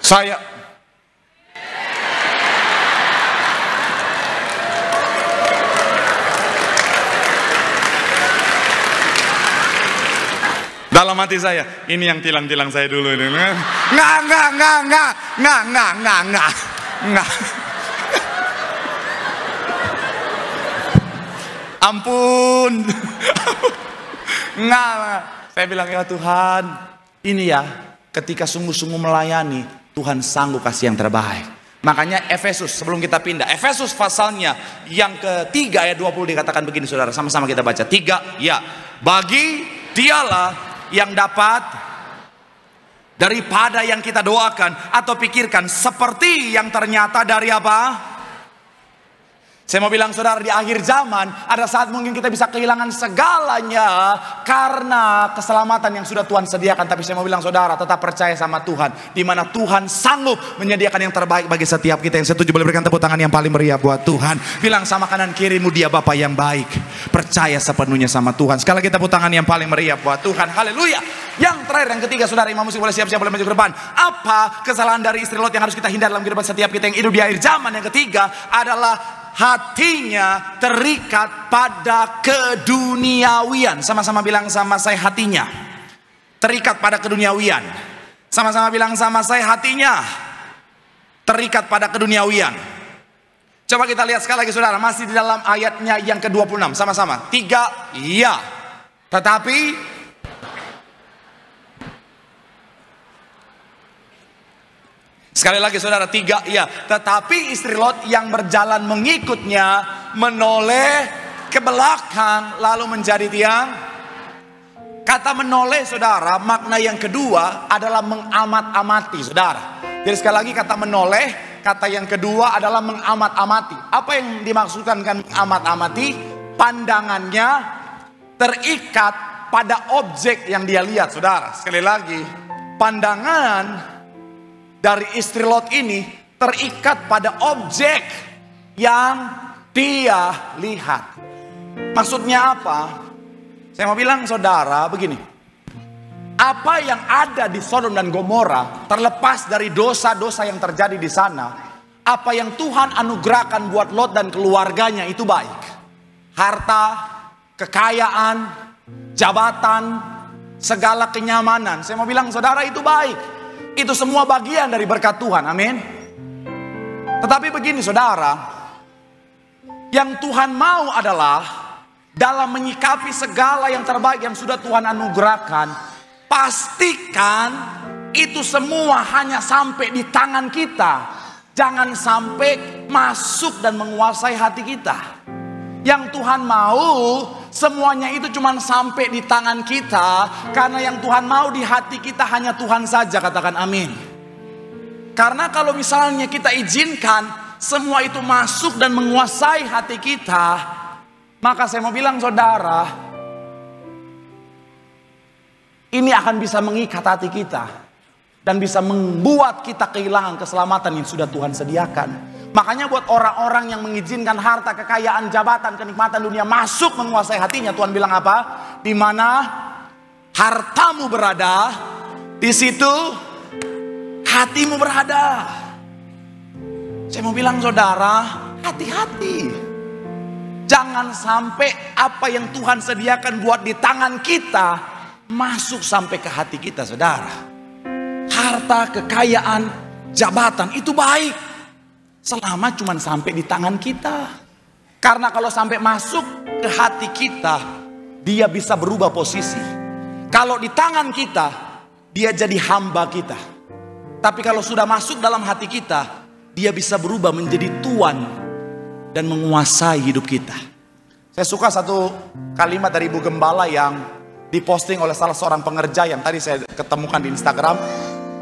Saya dalam hati saya, ini yang tilang-tilang saya dulu ini. Nggak. Ampun. Nggak. Saya bilang ya Tuhan, ini ya ketika sungguh-sungguh melayani, Tuhan sanggup kasih yang terbaik. Makanya Efesus, sebelum kita pindah, Efesus pasalnya yang ketiga ayat 20 dikatakan begini saudara, sama-sama kita baca. 3, ya. Bagi dialah yang dapat daripada yang kita doakan atau pikirkan, seperti yang ternyata dari apa? Saya mau bilang saudara, di akhir zaman ada saat mungkin kita bisa kehilangan segalanya karena keselamatan yang sudah Tuhan sediakan. Tapi saya mau bilang saudara, tetap percaya sama Tuhan, di mana Tuhan sanggup menyediakan yang terbaik bagi setiap kita. Yang setuju boleh berikan tepuk tangan yang paling meriah buat Tuhan. Bilang sama kanan kirimu, dia Bapa yang baik. Percaya sepenuhnya sama Tuhan. Sekali lagi tepuk tangan yang paling meriah buat Tuhan. Haleluya. Yang terakhir, yang ketiga saudara, imam musik boleh siap-siap, boleh maju ke depan. Apa kesalahan dari istri Lot yang harus kita hindari dalam kehidupan setiap kita yang hidup di akhir zaman? Yang ketiga adalah hatinya terikat pada keduniawian. Sama-sama bilang sama saya, hatinya terikat pada keduniawian. Sama-sama bilang sama saya, hatinya terikat pada keduniawian. Coba kita lihat sekali lagi saudara, masih di dalam ayatnya yang ke-26. Sama-sama, 3, iya. Tetapi sekali lagi saudara, 3, ya. Tetapi istri Lot yang berjalan mengikutnya menoleh ke belakang lalu menjadi tiang. Kata menoleh saudara, makna yang kedua adalah mengamat-amati saudara. Jadi sekali lagi kata menoleh, kata yang kedua adalah mengamat-amati. Apa yang dimaksudkan dengan mengamat-amati? Pandangannya terikat pada objek yang dia lihat saudara. Sekali lagi, pandangan dari istri Lot ini terikat pada objek yang dia lihat. Maksudnya apa? Saya mau bilang saudara begini. Apa yang ada di Sodom dan Gomora, terlepas dari dosa-dosa yang terjadi di sana, apa yang Tuhan anugerahkan buat Lot dan keluarganya itu baik. Harta, kekayaan, jabatan, segala kenyamanan. Saya mau bilang saudara, itu baik. Itu semua bagian dari berkat Tuhan, amin. Tetapi begini saudara, yang Tuhan mau adalah dalam menyikapi segala yang terbaik yang sudah Tuhan anugerahkan, pastikan itu semua hanya sampai di tangan kita. Jangan sampai masuk dan menguasai hati kita. Yang Tuhan mau semuanya itu cuma sampai di tangan kita, karena yang Tuhan mau di hati kita hanya Tuhan saja. Katakan amin. Karena kalau misalnya kita izinkan semua itu masuk dan menguasai hati kita, maka saya mau bilang saudara, ini akan bisa mengikat hati kita dan bisa membuat kita kehilangan keselamatan yang sudah Tuhan sediakan. Makanya buat orang-orang yang mengizinkan harta, kekayaan, jabatan, kenikmatan dunia masuk menguasai hatinya, Tuhan bilang apa? Di mana hartamu berada, di situ hatimu berada. Saya mau bilang saudara, hati-hati. Jangan sampai apa yang Tuhan sediakan buat di tangan kita masuk sampai ke hati kita saudara. Harta, kekayaan, jabatan itu baik selama cuma sampai di tangan kita. Karena kalau sampai masuk ke hati kita, dia bisa berubah posisi. Kalau di tangan kita, dia jadi hamba kita. Tapi kalau sudah masuk dalam hati kita, dia bisa berubah menjadi tuan dan menguasai hidup kita. Saya suka satu kalimat dari Ibu Gembala yang diposting oleh salah seorang pengerja yang tadi saya ketemukan di Instagram.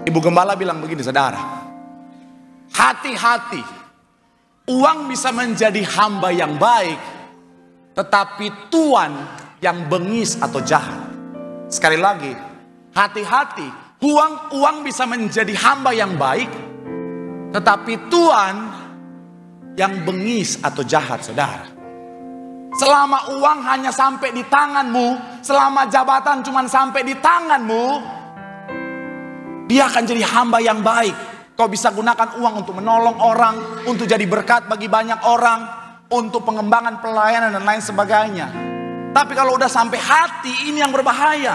Ibu Gembala bilang begini saudara, hati-hati, uang bisa menjadi hamba yang baik, tetapi tuan yang bengis atau jahat. Sekali lagi, hati-hati, uang bisa menjadi hamba yang baik, tetapi tuan yang bengis atau jahat saudara. Selama uang hanya sampai di tanganmu, selama jabatan cuma sampai di tanganmu, dia akan jadi hamba yang baik. Kau bisa gunakan uang untuk menolong orang, untuk jadi berkat bagi banyak orang, untuk pengembangan pelayanan dan lain sebagainya. Tapi kalau udah sampai hati, ini yang berbahaya.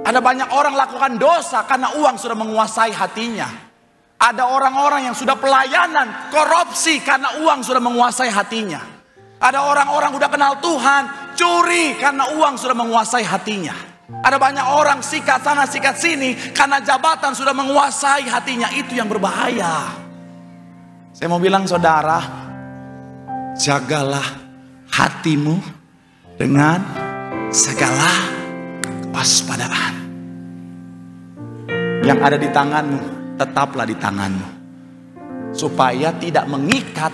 Ada banyak orang lakukan dosa karena uang sudah menguasai hatinya. Ada orang-orang yang sudah pelayanan, korupsi karena uang sudah menguasai hatinya. Ada orang-orang udah kenal Tuhan, curi karena uang sudah menguasai hatinya. Ada banyak orang sikat sana sikat sini karena jabatan sudah menguasai hatinya. Itu yang berbahaya. Saya mau bilang saudara, jagalah hatimu dengan segala kewaspadaan. Yang ada di tanganmu tetaplah di tanganmu, supaya tidak mengikat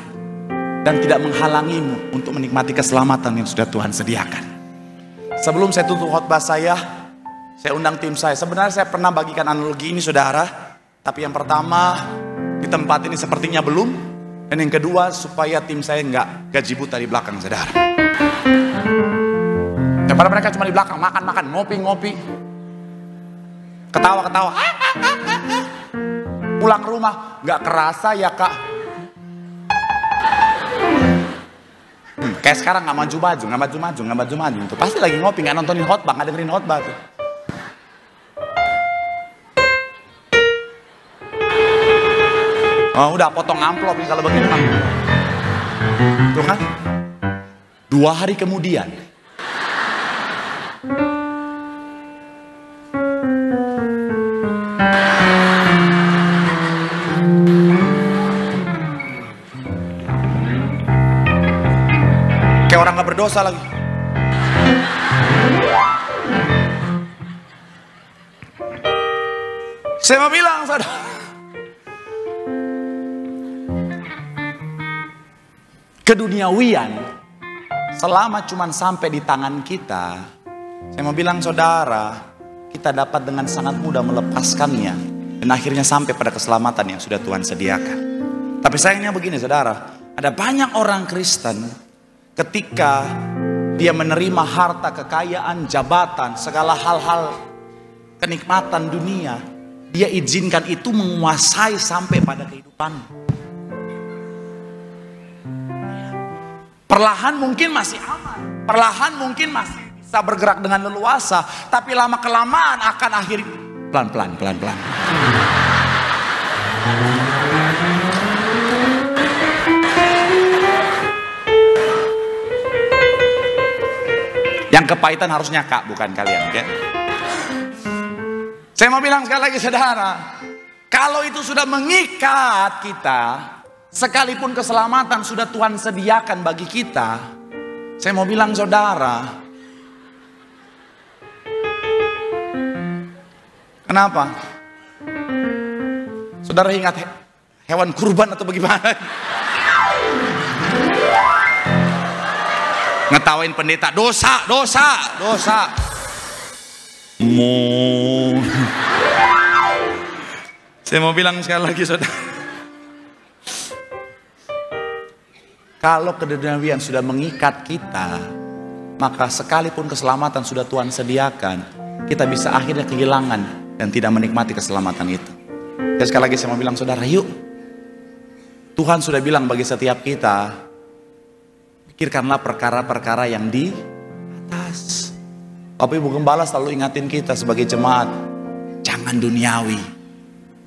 dan tidak menghalangimu untuk menikmati keselamatan yang sudah Tuhan sediakan. Sebelum saya tutup khotbah saya undang tim saya. Sebenarnya saya pernah bagikan analogi ini saudara, tapi yang pertama di tempat ini sepertinya belum, dan yang kedua supaya tim saya nggak gaji buta di belakang saudara. Daripada mereka cuma di belakang makan-makan, ngopi-ngopi, ketawa-ketawa, pulang ke rumah nggak kerasa ya kak. Kayak sekarang nggak maju-maju, tuh pasti lagi ngopi, nggak nontonin khotbah, nggak dengerin khotbah tuh. Oh, udah potong amplop nih kalau begini mah. Tuh kan? 2 hari kemudian. Kayak orang gak berdosa lagi. Saya mau bilang saudara, keduniawian selama cuman sampai di tangan kita, saya mau bilang saudara, kita dapat dengan sangat mudah melepaskannya dan akhirnya sampai pada keselamatan yang sudah Tuhan sediakan. Tapi sayangnya begini saudara, ada banyak orang Kristen ketika dia menerima harta, kekayaan, jabatan, segala hal-hal kenikmatan dunia, dia izinkan itu menguasai sampai pada kehidupan. Perlahan mungkin masih aman, perlahan mungkin masih bisa bergerak dengan leluasa, tapi lama kelamaan akan akhir pelan-pelan. Yang kepahitan harusnya kak, bukan kalian, oke? Saya mau bilang sekali lagi saudara, kalau itu sudah mengikat kita, sekalipun keselamatan sudah Tuhan sediakan bagi kita, saya mau bilang saudara, kenapa? Saudara ingat hewan kurban atau bagaimana? Ngetawain pendeta, dosa. Saya mau bilang sekali lagi saudara, kalau keduniawian sudah mengikat kita, maka sekalipun keselamatan sudah Tuhan sediakan, kita bisa akhirnya kehilangan dan tidak menikmati keselamatan itu. Dan sekali lagi saya mau bilang saudara, yuk, Tuhan sudah bilang bagi setiap kita, pikirkanlah perkara-perkara yang di atas. Bapak Ibu Gembala selalu ingatin kita sebagai jemaat, jangan duniawi.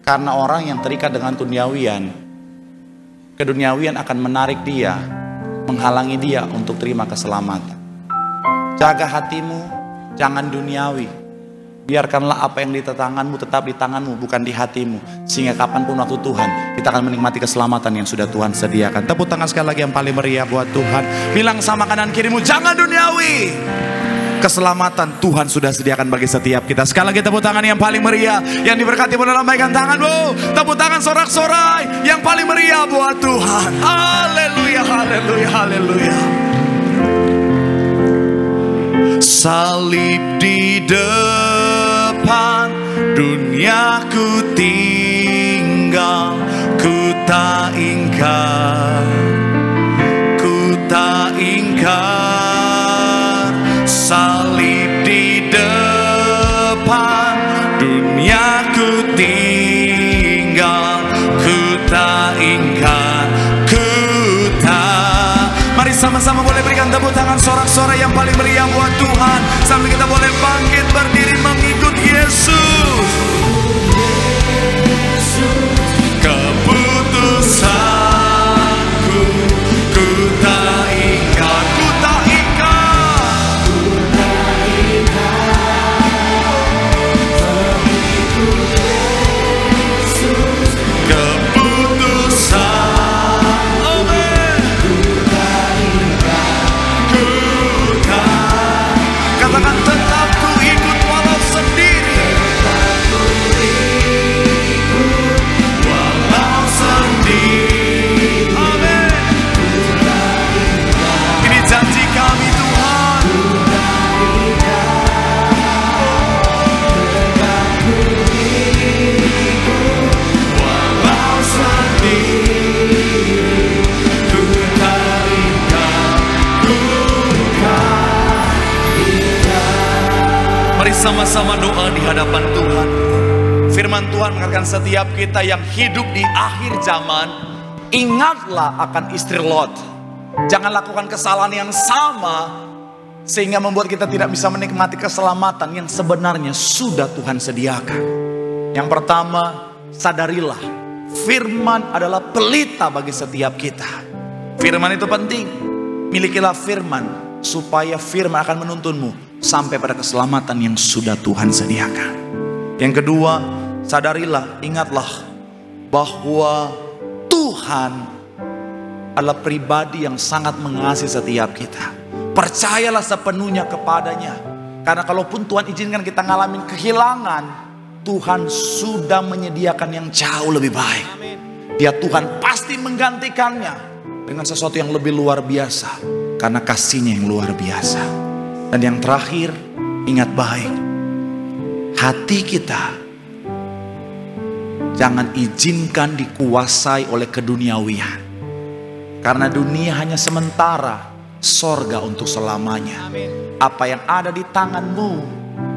Karena orang yang terikat dengan keduniawian akan menarik dia, menghalangi dia untuk terima keselamatan. Jaga hatimu, jangan duniawi. Biarkanlah apa yang di tanganmu tetap di tanganmu, bukan di hatimu. Sehingga kapanpun waktu Tuhan, kita akan menikmati keselamatan yang sudah Tuhan sediakan. Tepuk tangan sekali lagi yang paling meriah buat Tuhan. Bilang sama kanan kirimu, jangan duniawi. Keselamatan Tuhan sudah sediakan bagi setiap kita. Sekali lagi tepuk tangan yang paling meriah. Yang diberkati boleh lambaikan tanganmu. Tepuk tangan sorak-sorai yang paling meriah buat Tuhan. Haleluya, haleluya, haleluya. Salib di depan, duniaku tinggal, ku tak ingkar, salib di depan, duniaku tinggal, ku tak ingkar, Mari sama-sama boleh berikan tepuk tangan sorak-sorai yang paling meriah buat Tuhan, sambil kita boleh bangkit berdiri mengikut Yesus. Keputusanku, ku tak ingkar, keputusan, amen. Ku tak Mari sama-sama doa di hadapan Tuhan. Firman Tuhan mengatakan setiap kita yang hidup di akhir zaman, ingatlah akan istri Lot. Jangan lakukan kesalahan yang sama sehingga membuat kita tidak bisa menikmati keselamatan yang sebenarnya sudah Tuhan sediakan. Yang pertama, sadarilah firman adalah pelita bagi setiap kita. Firman itu penting. Milikilah firman supaya firman akan menuntunmu sampai pada keselamatan yang sudah Tuhan sediakan. Yang kedua, sadarilah, ingatlah bahwa Tuhan adalah pribadi yang sangat mengasihi setiap kita. Percayalah sepenuhnya kepadanya. Karena kalaupun Tuhan izinkan kita ngalamin kehilangan, Tuhan sudah menyediakan yang jauh lebih baik. Dia Tuhan pasti menggantikannya dengan sesuatu yang lebih luar biasa. Karena kasihnya yang luar biasa. Dan yang terakhir, ingat baik. Hati kita jangan izinkan dikuasai oleh keduniawian. Karena dunia hanya sementara, sorga untuk selamanya. Apa yang ada di tanganmu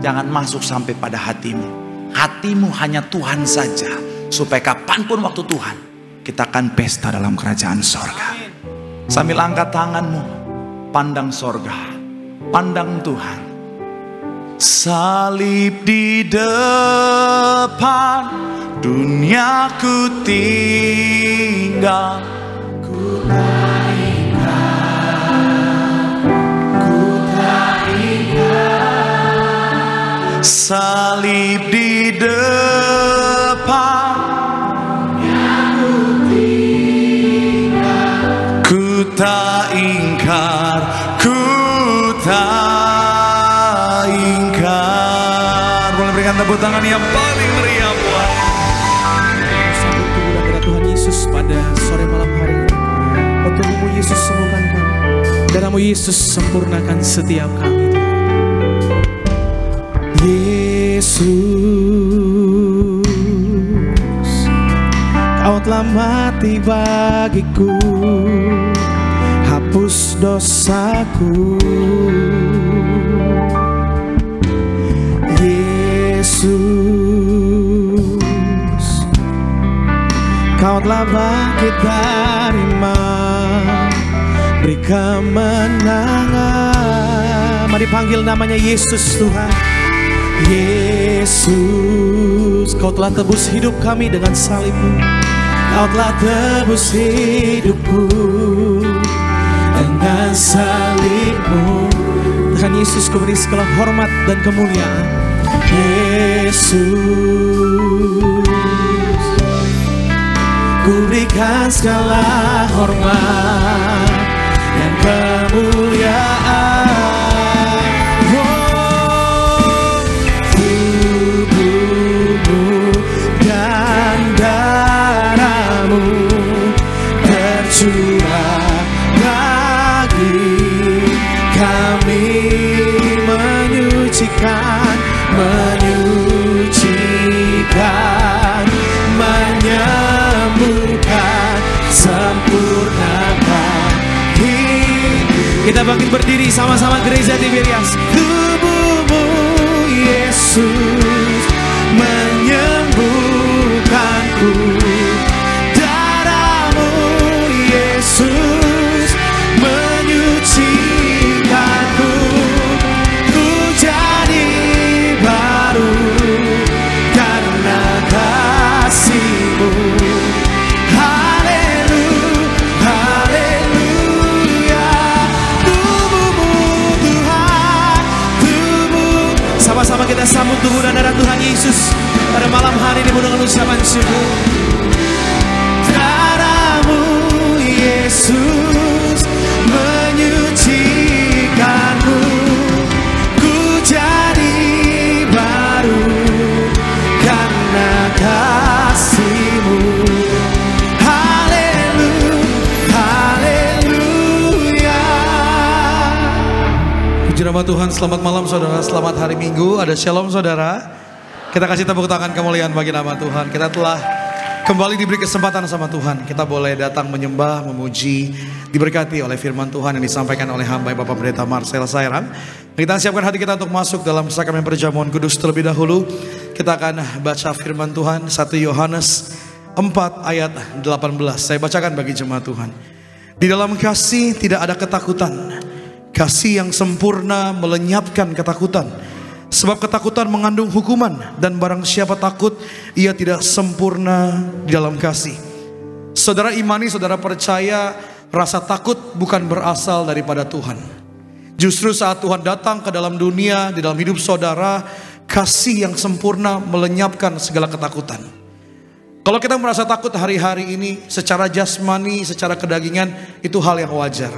jangan masuk sampai pada hatimu. Hatimu hanya Tuhan saja. Supaya kapanpun waktu Tuhan, kita akan pesta dalam kerajaan sorga. Sambil angkat tanganmu, pandang sorga, pandang Tuhan. Salib di depan, duniaku tinggal. Ku tak ingat. Salib di depan, duniaku tinggal. Ku tak ingkar, ku tak ingkar. Boleh berikan tepuk tangan yang paling meriah buat Sambut tubuh dan darah Tuhan Yesus pada sore malam hari ini. Tubuhmu Yesus sembuhkan kami, darahmu Yesus sempurnakan setiap kami. Yesus, Kau telah mati bagiku, hapus dosaku. Yesus, Kau telah bangkit dari maut, beri kemenangan. Mari panggil namanya Yesus Tuhan. Yesus, Kau telah tebus hidup kami dengan salib-Mu. Kau telah tebus hidupku dengan salib-Mu. Tuhan Yesus, Ku beri segala hormat dan kemuliaan. Yesus, Ku berikan segala hormat dan kemuliaan. Tubuhmu dan darahmu tercurah bagi kami, menyucikan, menyucikan, menyembuhkan, sempurnakan hidup. Kita bangkit berdiri sama-sama gereja Tiberias. Tubuhmu Yesus menyembuhkanku, darahmu Yesus menyucikanku. Ku jadi baru karena kasih-Mu. Haleluya, haleluya. Tubuh-Mu Tuhan, tubuh. Sama-sama kita sambut tubuh dan darah Tuhan Yesus pada malam hari ini dengan ucapan syukur. Darah-Mu Yesus menyucikanku, ku jadi baru karena kasih-Mu. Haleluya, haleluya. Puji nama Tuhan. Selamat malam saudara, selamat hari Minggu. Ada shalom saudara. Kita kasih tepuk tangan kemuliaan bagi nama Tuhan. Kita telah Kembali diberi kesempatan sama Tuhan, kita boleh datang menyembah, memuji, diberkati oleh firman Tuhan yang disampaikan oleh hamba Bapak Pendeta Marcel Sairang. Kita siapkan hati kita untuk masuk dalam sakramen perjamuan kudus terlebih dahulu. Kita akan baca firman Tuhan 1 Yohanes 4 ayat 18. Saya bacakan bagi jemaat Tuhan. Di dalam kasih tidak ada ketakutan. Kasih yang sempurna melenyapkan ketakutan. Sebab ketakutan mengandung hukuman, dan barang siapa takut, ia tidak sempurna di dalam kasih. Saudara imani, saudara percaya, rasa takut bukan berasal daripada Tuhan. Justru saat Tuhan datang ke dalam dunia, di dalam hidup saudara, kasih yang sempurna melenyapkan segala ketakutan. Kalau kita merasa takut hari-hari ini, secara jasmani, secara kedagingan, itu hal yang wajar.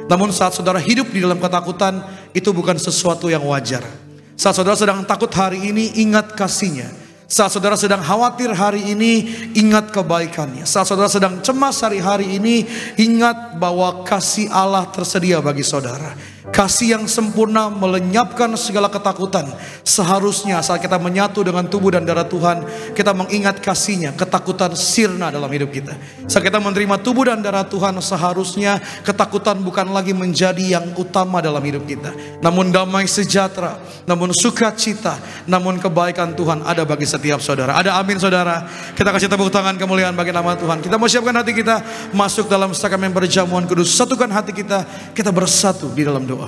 Namun saat saudara hidup di dalam ketakutan, itu bukan sesuatu yang wajar. Saat saudara sedang takut hari ini, ingat kasih-Nya. Saat saudara sedang khawatir hari ini, ingat kebaikannya. Saat saudara sedang cemas hari-hari ini, ingat bahwa kasih Allah tersedia bagi saudara. Kasih yang sempurna melenyapkan segala ketakutan. Seharusnya saat kita menyatu dengan tubuh dan darah Tuhan, kita mengingat kasih-Nya, ketakutan sirna dalam hidup kita. Saat kita menerima tubuh dan darah Tuhan, seharusnya ketakutan bukan lagi menjadi yang utama dalam hidup kita. Namun damai sejahtera, namun sukacita, namun kebaikan Tuhan ada bagi setiap saudara. Ada amin saudara? Kita kasih tepuk tangan kemuliaan bagi nama Tuhan. Kita mau siapkan hati kita masuk dalam sakramen perjamuan kudus. Satukan hati kita bersatu di dalam doa.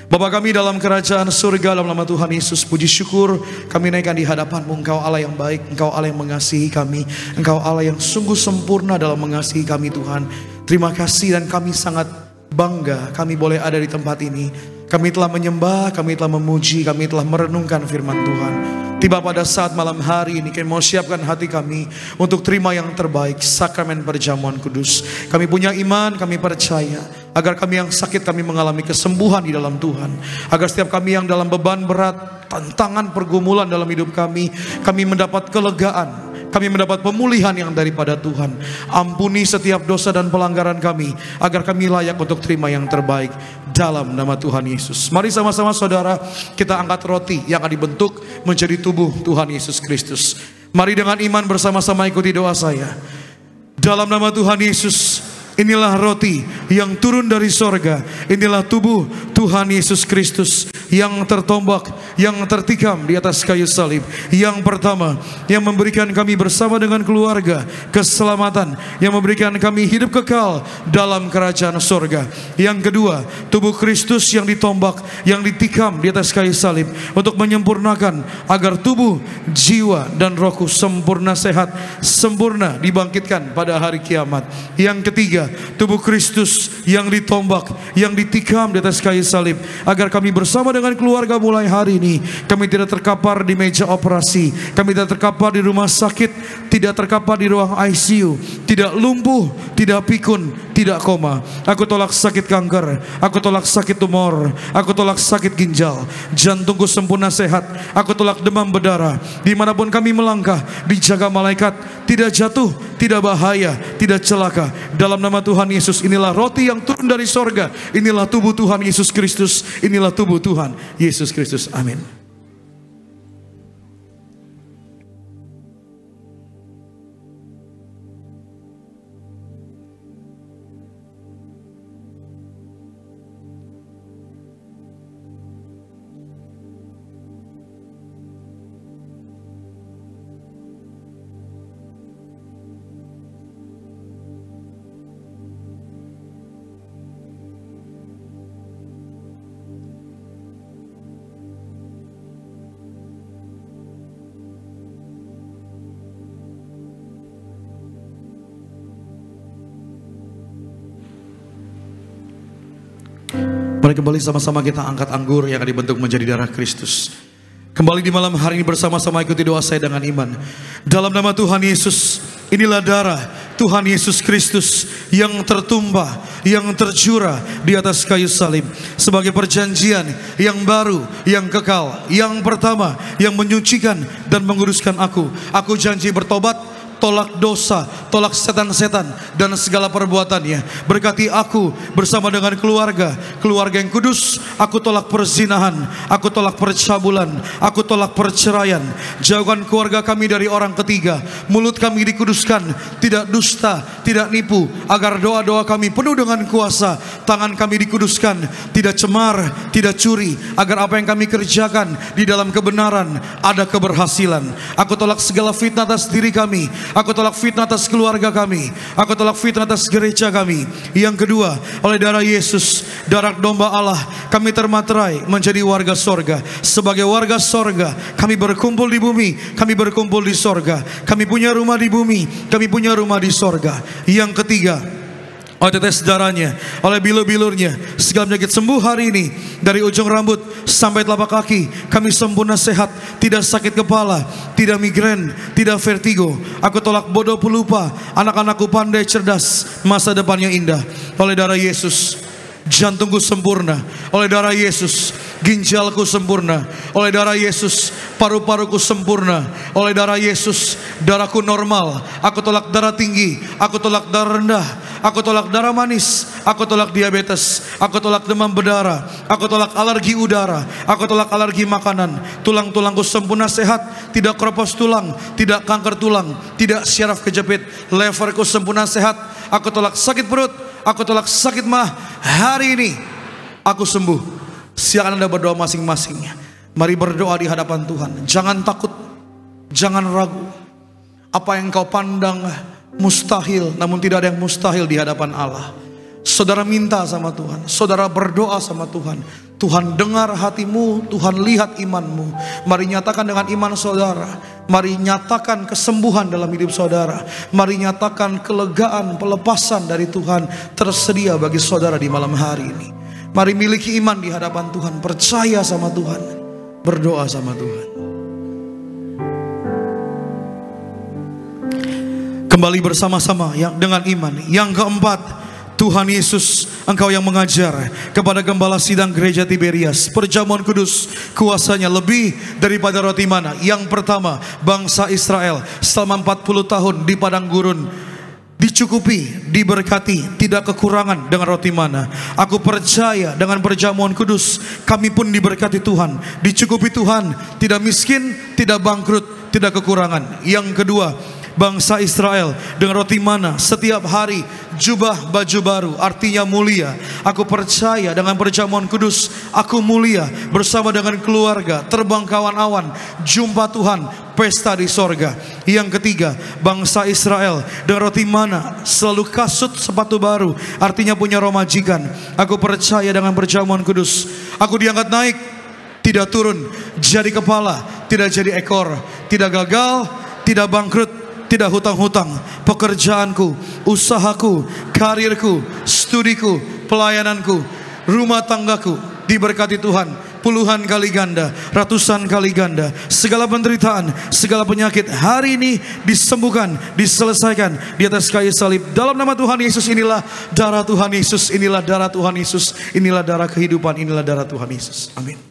Bapa kami dalam kerajaan surga, dalam nama Tuhan Yesus, puji syukur kami naikkan di hadapan-Mu. Engkau Allah yang baik, Engkau Allah yang mengasihi kami, Engkau Allah yang sungguh sempurna dalam mengasihi kami Tuhan. Terima kasih, dan kami sangat bangga kami boleh ada di tempat ini. Kami telah menyembah, kami telah memuji, kami telah merenungkan firman Tuhan. Tiba pada saat malam hari ini kami mau siapkan hati kami untuk terima yang terbaik, sakramen perjamuan kudus. Kami punya iman, kami percaya agar kami yang sakit kami mengalami kesembuhan di dalam Tuhan. Agar setiap kami yang dalam beban berat, tantangan pergumulan dalam hidup kami mendapat kelegaan. Kami mendapat pemulihan yang daripada Tuhan. Ampuni setiap dosa dan pelanggaran kami, agar kami layak untuk terima yang terbaik dalam nama Tuhan Yesus. Mari sama-sama saudara, kita angkat roti yang akan dibentuk menjadi tubuh Tuhan Yesus Kristus. Mari dengan iman bersama-sama ikuti doa saya. Dalam nama Tuhan Yesus, inilah roti yang turun dari sorga. Inilah tubuh Tuhan Yesus Kristus yang tertombak, yang tertikam di atas kayu salib. Yang pertama, yang memberikan kami bersama dengan keluarga keselamatan, yang memberikan kami hidup kekal dalam kerajaan sorga. Yang kedua, tubuh Kristus yang ditombak, yang ditikam di atas kayu salib untuk menyempurnakan agar tubuh, jiwa, dan rohku sempurna sehat, sempurna dibangkitkan pada hari kiamat. Yang ketiga, tubuh Kristus yang ditombak, yang ditikam di atas kayu salib, agar kami bersama dengan keluarga mulai hari ini, kami tidak terkapar di meja operasi, kami tidak terkapar di rumah sakit, tidak terkapar di ruang ICU, tidak lumpuh, tidak pikun, tidak koma. Aku tolak sakit kanker, aku tolak sakit tumor, aku tolak sakit ginjal, jantungku sempurna sehat, aku tolak demam berdarah. Dimanapun kami melangkah, dijaga malaikat, tidak jatuh, tidak bahaya, tidak celaka. Dalam nama Tuhan Yesus, inilah roti yang turun dari sorga, inilah tubuh Tuhan Yesus Kristus, inilah tubuh Tuhan Yesus Kristus. Amin. Mari kembali sama-sama kita angkat anggur yang akan dibentuk menjadi darah Kristus. Kembali di malam hari ini bersama-sama ikuti doa saya dengan iman. Dalam nama Tuhan Yesus, inilah darah Tuhan Yesus Kristus yang tertumpah, yang tercurah di atas kayu salib sebagai perjanjian yang baru, yang kekal, yang pertama, yang menyucikan dan menguduskan aku. Aku janji bertobat, tolak dosa, tolak setan-setan dan segala perbuatannya. Berkati aku bersama dengan keluarga yang kudus. Aku tolak perzinahan, aku tolak percabulan, aku tolak perceraian. Jauhkan keluarga kami dari orang ketiga. Mulut kami dikuduskan, tidak dusta, tidak nipu, agar doa-doa kami penuh dengan kuasa. Tangan kami dikuduskan, tidak cemar, tidak curi, agar apa yang kami kerjakan di dalam kebenaran ada keberhasilan. Aku tolak segala fitnah atas diri kami. Aku tolak fitnah atas keluarga kami. Aku tolak fitnah atas gereja kami. Yang kedua, oleh darah Yesus, darah domba Allah, kami termaterai menjadi warga sorga. Sebagai warga sorga, kami berkumpul di bumi, kami berkumpul di sorga. Kami punya rumah di bumi, kami punya rumah di sorga. Yang ketiga, oleh tetes darahnya, oleh bilur-bilurnya, segala penyakit sembuh hari ini. Dari ujung rambut sampai telapak kaki, kami sempurna sehat. Tidak sakit kepala, tidak migrain, tidak vertigo. Aku tolak bodoh pelupa. Anak-anakku pandai cerdas, masa depannya indah. Oleh darah Yesus, jantungku sempurna. Oleh darah Yesus, ginjalku sempurna. Oleh darah Yesus, paru-paruku sempurna. Oleh darah Yesus, darahku normal. Aku tolak darah tinggi, aku tolak darah rendah, aku tolak darah manis, aku tolak diabetes, aku tolak demam berdarah, aku tolak alergi udara, aku tolak alergi makanan. Tulang-tulangku sempurna sehat, tidak keropos tulang, tidak kanker tulang, tidak syaraf kejepit. Leverku sempurna sehat. Aku tolak sakit perut, aku tolak sakit mah. Hari ini aku sembuh. Silakan Anda berdoa masing-masing. Mari berdoa di hadapan Tuhan. Jangan takut, jangan ragu. Apa yang kau pandang mustahil, namun tidak ada yang mustahil di hadapan Allah. Saudara minta sama Tuhan, saudara berdoa sama Tuhan. Tuhan dengar hatimu, Tuhan lihat imanmu. Mari nyatakan dengan iman saudara. Mari nyatakan kesembuhan dalam hidup saudara. Mari nyatakan kelegaan, pelepasan dari Tuhan tersedia bagi saudara di malam hari ini. Mari miliki iman di hadapan Tuhan. Percaya sama Tuhan, berdoa sama Tuhan. Kembali bersama-sama dengan iman. Yang keempat, Tuhan Yesus, Engkau yang mengajar kepada gembala sidang gereja Tiberias, perjamuan kudus kuasanya lebih daripada roti mana. Yang pertama, bangsa Israel selama 40 tahun di padang gurun dicukupi, diberkati, tidak kekurangan dengan roti mana. Aku percaya dengan perjamuan kudus kami pun diberkati Tuhan, dicukupi Tuhan, tidak miskin, tidak bangkrut, tidak kekurangan. Yang kedua, bangsa Israel dengan roti mana setiap hari, jubah baju baru, artinya mulia. Aku percaya dengan perjamuan kudus aku mulia bersama dengan keluarga, terbang kawan awan, jumpa Tuhan, pesta di sorga. Yang ketiga, bangsa Israel dengan roti mana selalu kasut sepatu baru, artinya punya roh majikan. Aku percaya dengan perjamuan kudus aku diangkat naik, tidak turun, jadi kepala, tidak jadi ekor, tidak gagal, tidak bangkrut, tidak hutang-hutang. Pekerjaanku, usahaku, karirku, studiku, pelayananku, rumah tanggaku diberkati Tuhan puluhan kali ganda, ratusan kali ganda. Segala penderitaan, segala penyakit hari ini disembuhkan, diselesaikan di atas kayu salib. Dalam nama Tuhan Yesus, inilah darah Tuhan Yesus, inilah darah Tuhan Yesus, inilah darah kehidupan, inilah darah Tuhan Yesus. Amin.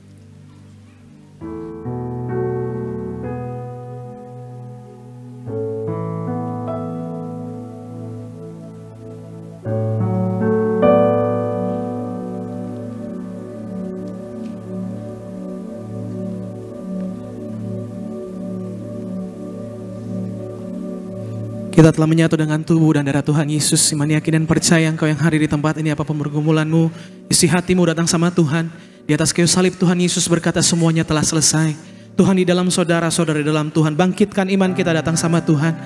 Kita telah menyatu dengan tubuh dan darah Tuhan Yesus. Iman, yakin dan percaya Engkau yang hadir di tempat ini, apapun pergumulanmu, isi hatimu datang sama Tuhan. Di atas kayu salib Tuhan Yesus berkata semuanya telah selesai. Tuhan di dalam saudara-saudara di dalam Tuhan, bangkitkan iman kita datang sama Tuhan.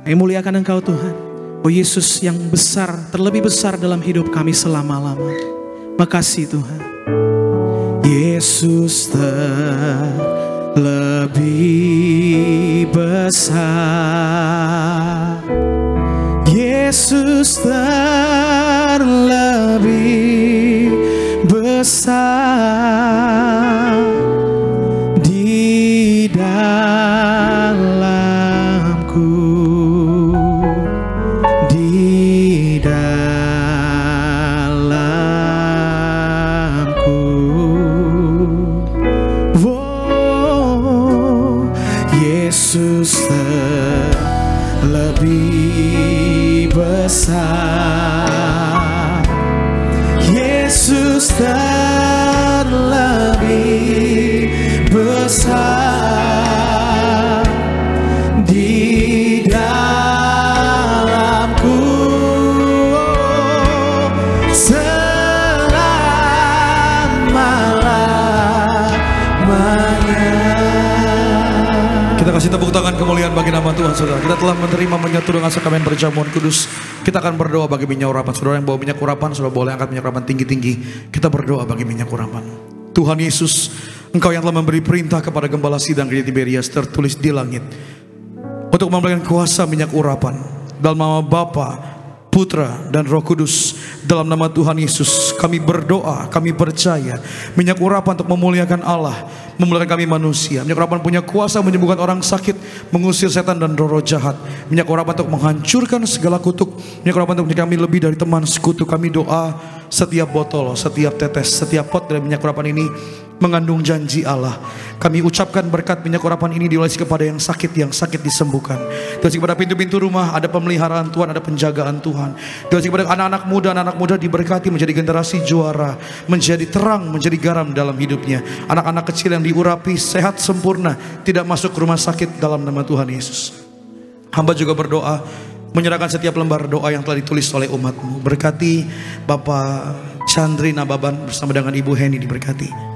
Kami muliakan Engkau Tuhan. Oh Yesus yang besar, terlebih besar dalam hidup kami selama-lama. Makasih Tuhan. Yesus lebih besar, Yesus terlebih besar di dalamku, di dalamku. Yesus terlebih Kita kasih tepuk tangan kemuliaan bagi nama Tuhan, saudara. Kita telah menerima menyatu dengan sakramen perjamuan kudus. Kita akan berdoa bagi minyak urapan. Saudara yang bawa minyak urapan, saudara boleh angkat minyak urapan tinggi-tinggi. Kita berdoa bagi minyak urapan. Tuhan Yesus, Engkau yang telah memberi perintah kepada gembala sidang Gereja Tiberias tertulis di langit untuk memberikan kuasa minyak urapan dalam nama Bapa, Putra dan Roh Kudus. Dalam nama Tuhan Yesus kami berdoa, kami percaya minyak urapan untuk memuliakan Allah, memuliakan kami manusia. Minyak urapan punya kuasa menyembuhkan orang sakit, mengusir setan dan roh jahat. Minyak urapan untuk menghancurkan segala kutuk. Minyak urapan untuk kami lebih dari teman sekutu. Kami doa setiap botol, setiap tetes, setiap pot dari minyak urapan ini mengandung janji Allah. Kami ucapkan berkat minyak urapan ini diolesi kepada yang sakit disembuhkan. Diolesi kepada pintu-pintu rumah ada pemeliharaan Tuhan, ada penjagaan Tuhan. Diolesi kepada anak-anak muda diberkati menjadi generasi juara, menjadi terang, menjadi garam dalam hidupnya. Anak-anak kecil yang diurapi sehat sempurna, tidak masuk ke rumah sakit dalam nama Tuhan Yesus. Hamba juga berdoa menyerahkan setiap lembar doa yang telah ditulis oleh umat-Mu. Berkati Bapak Chandri Nababan bersama dengan Ibu Heni diberkati.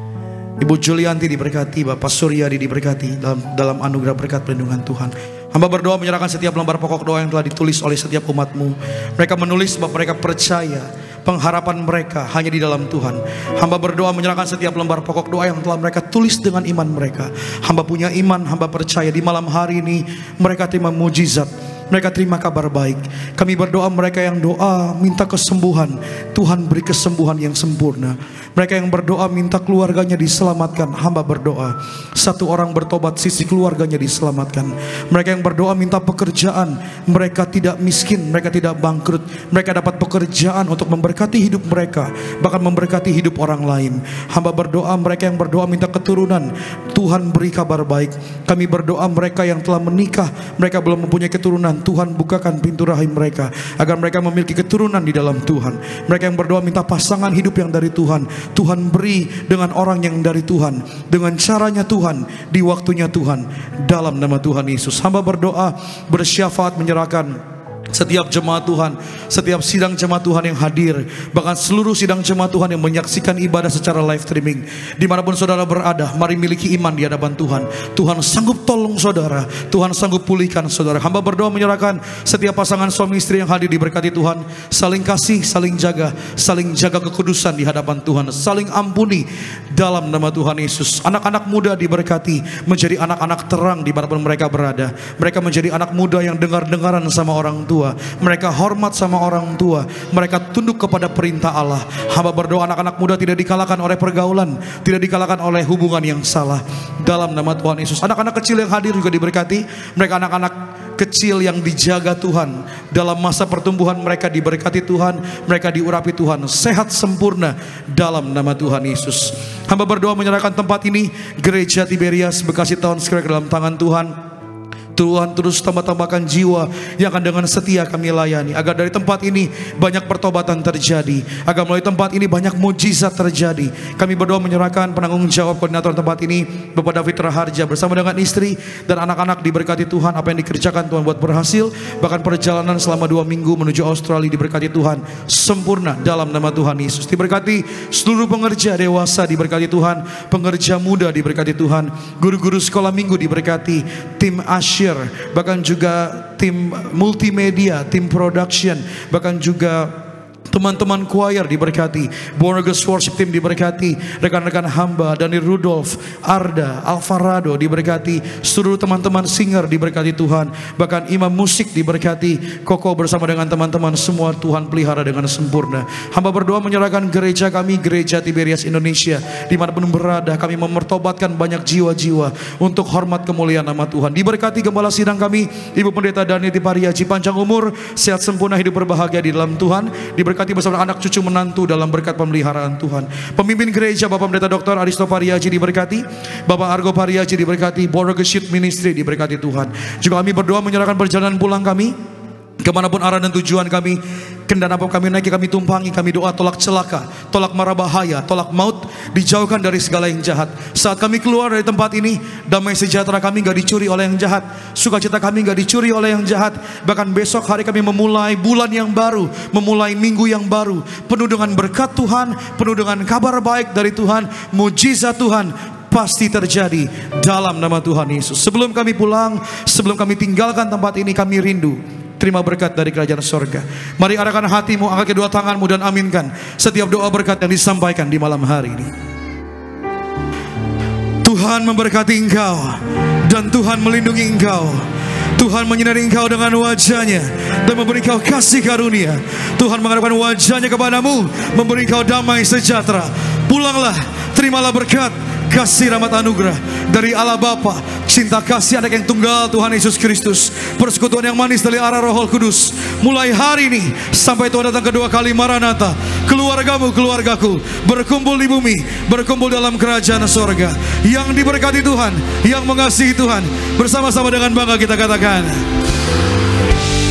Ibu Julianti diberkati, Bapak Suryadi diberkati dalam anugerah berkat perlindungan Tuhan. Hamba berdoa menyerahkan setiap lembar pokok doa yang telah ditulis oleh setiap umat-Mu. Mereka menulis sebab mereka percaya pengharapan mereka hanya di dalam Tuhan. Hamba berdoa menyerahkan setiap lembar pokok doa yang telah mereka tulis dengan iman mereka. Hamba punya iman, hamba percaya di malam hari ini mereka terima mujizat, mereka terima kabar baik. Kami berdoa mereka yang doa minta kesembuhan, Tuhan beri kesembuhan yang sempurna. Mereka yang berdoa minta keluarganya diselamatkan, hamba berdoa satu orang bertobat sisi keluarganya diselamatkan. Mereka yang berdoa minta pekerjaan, mereka tidak miskin, mereka tidak bangkrut, mereka dapat pekerjaan untuk memberkati hidup mereka, bahkan memberkati hidup orang lain. Hamba berdoa mereka yang berdoa minta keturunan, Tuhan beri kabar baik. Kami berdoa mereka yang telah menikah, mereka belum mempunyai keturunan, Tuhan bukakan pintu rahim mereka agar mereka memiliki keturunan di dalam Tuhan. Mereka yang berdoa minta pasangan hidup yang dari Tuhan, Tuhan beri dengan orang yang dari Tuhan, dengan caranya Tuhan, di waktunya Tuhan, dalam nama Tuhan Yesus. Hamba berdoa bersyafaat menyerahkan setiap jemaat Tuhan, setiap sidang jemaat Tuhan yang hadir, bahkan seluruh sidang jemaat Tuhan yang menyaksikan ibadah secara live streaming, dimanapun saudara berada, mari miliki iman di hadapan Tuhan. Tuhan sanggup tolong saudara, Tuhan sanggup pulihkan saudara. Hamba berdoa menyerahkan setiap pasangan suami istri yang hadir diberkati Tuhan, saling kasih, saling jaga kekudusan di hadapan Tuhan, saling ampuni dalam nama Tuhan Yesus. Anak-anak muda diberkati menjadi anak-anak terang dimanapun mereka berada. Mereka menjadi anak muda yang dengar-dengaran sama orang tua, mereka hormat sama orang tua, mereka tunduk kepada perintah Allah. Hamba berdoa anak-anak muda tidak dikalahkan oleh pergaulan, tidak dikalahkan oleh hubungan yang salah, dalam nama Tuhan Yesus. Anak-anak kecil yang hadir juga diberkati, mereka anak-anak kecil yang dijaga Tuhan dalam masa pertumbuhan, mereka diberkati Tuhan, mereka diurapi Tuhan, sehat sempurna dalam nama Tuhan Yesus. Hamba berdoa menyerahkan tempat ini, Gereja Tiberias Bekasi Town Square, dalam tangan Tuhan. Tuhan terus tambah-tambahkan jiwa yang akan dengan setia kami layani, agar dari tempat ini banyak pertobatan terjadi, agar melalui tempat ini banyak mujizat terjadi. Kami berdoa menyerahkan penanggung jawab koordinator tempat ini, Bapak David Raharja bersama dengan istri dan anak-anak diberkati Tuhan. Apa yang dikerjakan Tuhan buat berhasil, bahkan perjalanan selama 2 minggu menuju Australia diberkati Tuhan sempurna dalam nama Tuhan Yesus. Diberkati seluruh pengerja dewasa diberkati Tuhan, pengerja muda diberkati Tuhan, guru-guru sekolah minggu diberkati, tim Asyir, bahkan juga tim multimedia, tim production, bahkan juga teman-teman choir diberkati, Born Again Worship Team diberkati, rekan-rekan hamba, Dani Rudolf, Arda, Alvarado diberkati, seluruh teman-teman singer diberkati Tuhan, bahkan imam musik diberkati, Koko bersama dengan teman-teman semua Tuhan pelihara dengan sempurna. Hamba berdoa menyerahkan gereja kami, Gereja Tiberias Indonesia, dimanapun berada, kami memertobatkan banyak jiwa-jiwa untuk hormat kemuliaan nama Tuhan. Diberkati gembala sidang kami, Ibu Pendeta Daniel Pariaji, panjang umur, sehat sempurna, hidup berbahagia di dalam Tuhan. Diberkati bersama anak cucu menantu dalam berkat pemeliharaan Tuhan. Pemimpin gereja Bapak Pendeta Dr. Aristo Pariaji diberkati, Bapak Argo Pariaji diberkati, Born Again Youth Ministry diberkati Tuhan. Juga kami berdoa menyerahkan perjalanan pulang kami, kemanapun arah dan tujuan kami, Kendaraan apa kami naiki, kami tumpangi, kami doa tolak celaka, tolak mara bahaya, tolak maut, dijauhkan dari segala yang jahat. Saat kami keluar dari tempat ini, damai sejahtera kami gak dicuri oleh yang jahat, sukacita kami gak dicuri oleh yang jahat. Bahkan besok hari kami memulai bulan yang baru, memulai minggu yang baru, penuh dengan berkat Tuhan, penuh dengan kabar baik dari Tuhan, mujizat Tuhan pasti terjadi dalam nama Tuhan Yesus. Sebelum kami pulang, sebelum kami tinggalkan tempat ini, kami rindu terima berkat dari kerajaan sorga. Mari arahkan hatimu, angkat kedua tanganmu dan aminkan setiap doa berkat yang disampaikan di malam hari ini. Tuhan memberkati engkau dan Tuhan melindungi engkau. Tuhan menyinari engkau dengan wajahnya dan memberi engkau kasih karunia. Tuhan menghadapkan wajahnya kepadamu, memberi engkau damai sejahtera. Pulanglah, terimalah berkat, kasih rahmat anugerah dari Allah Bapa, cinta kasih anak yang tunggal Tuhan Yesus Kristus, persekutuan yang manis dari arah Roh Kudus, mulai hari ini sampai Tuhan datang kedua kali Maranatha. Keluargamu, keluargaku berkumpul di bumi, berkumpul dalam kerajaan sorga. Yang diberkati Tuhan, yang mengasihi Tuhan, bersama-sama dengan bangga kita katakan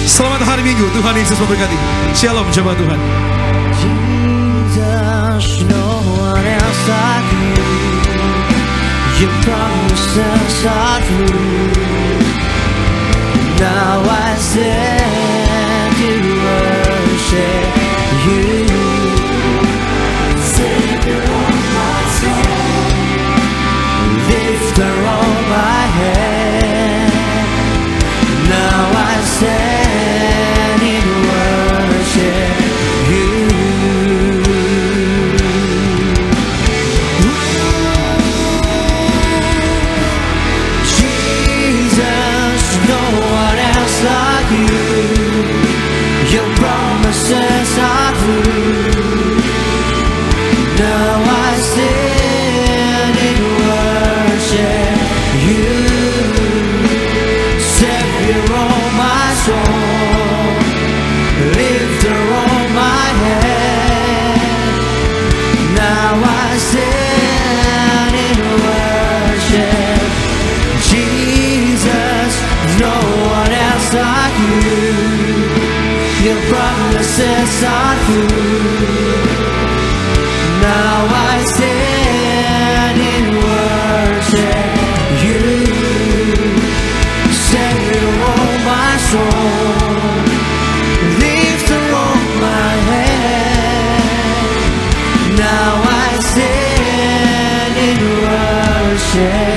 selamat hari Minggu. Tuhan Yesus memberkati. Shalom jemaat Tuhan. Jesus, no one else like you. Your promises are true. Now I stand to worship you. Savior of my soul, lifter of my head. Now I stand in worship you. Like you, your promises are true. Now I stand in worship you, Savior of my soul, lifter of my head. Now I stand in worship, Jesus, no one else like you. Your promises are true. Now I stand in worship you, Savior of my soul, lifter of my head. Now I stand in worship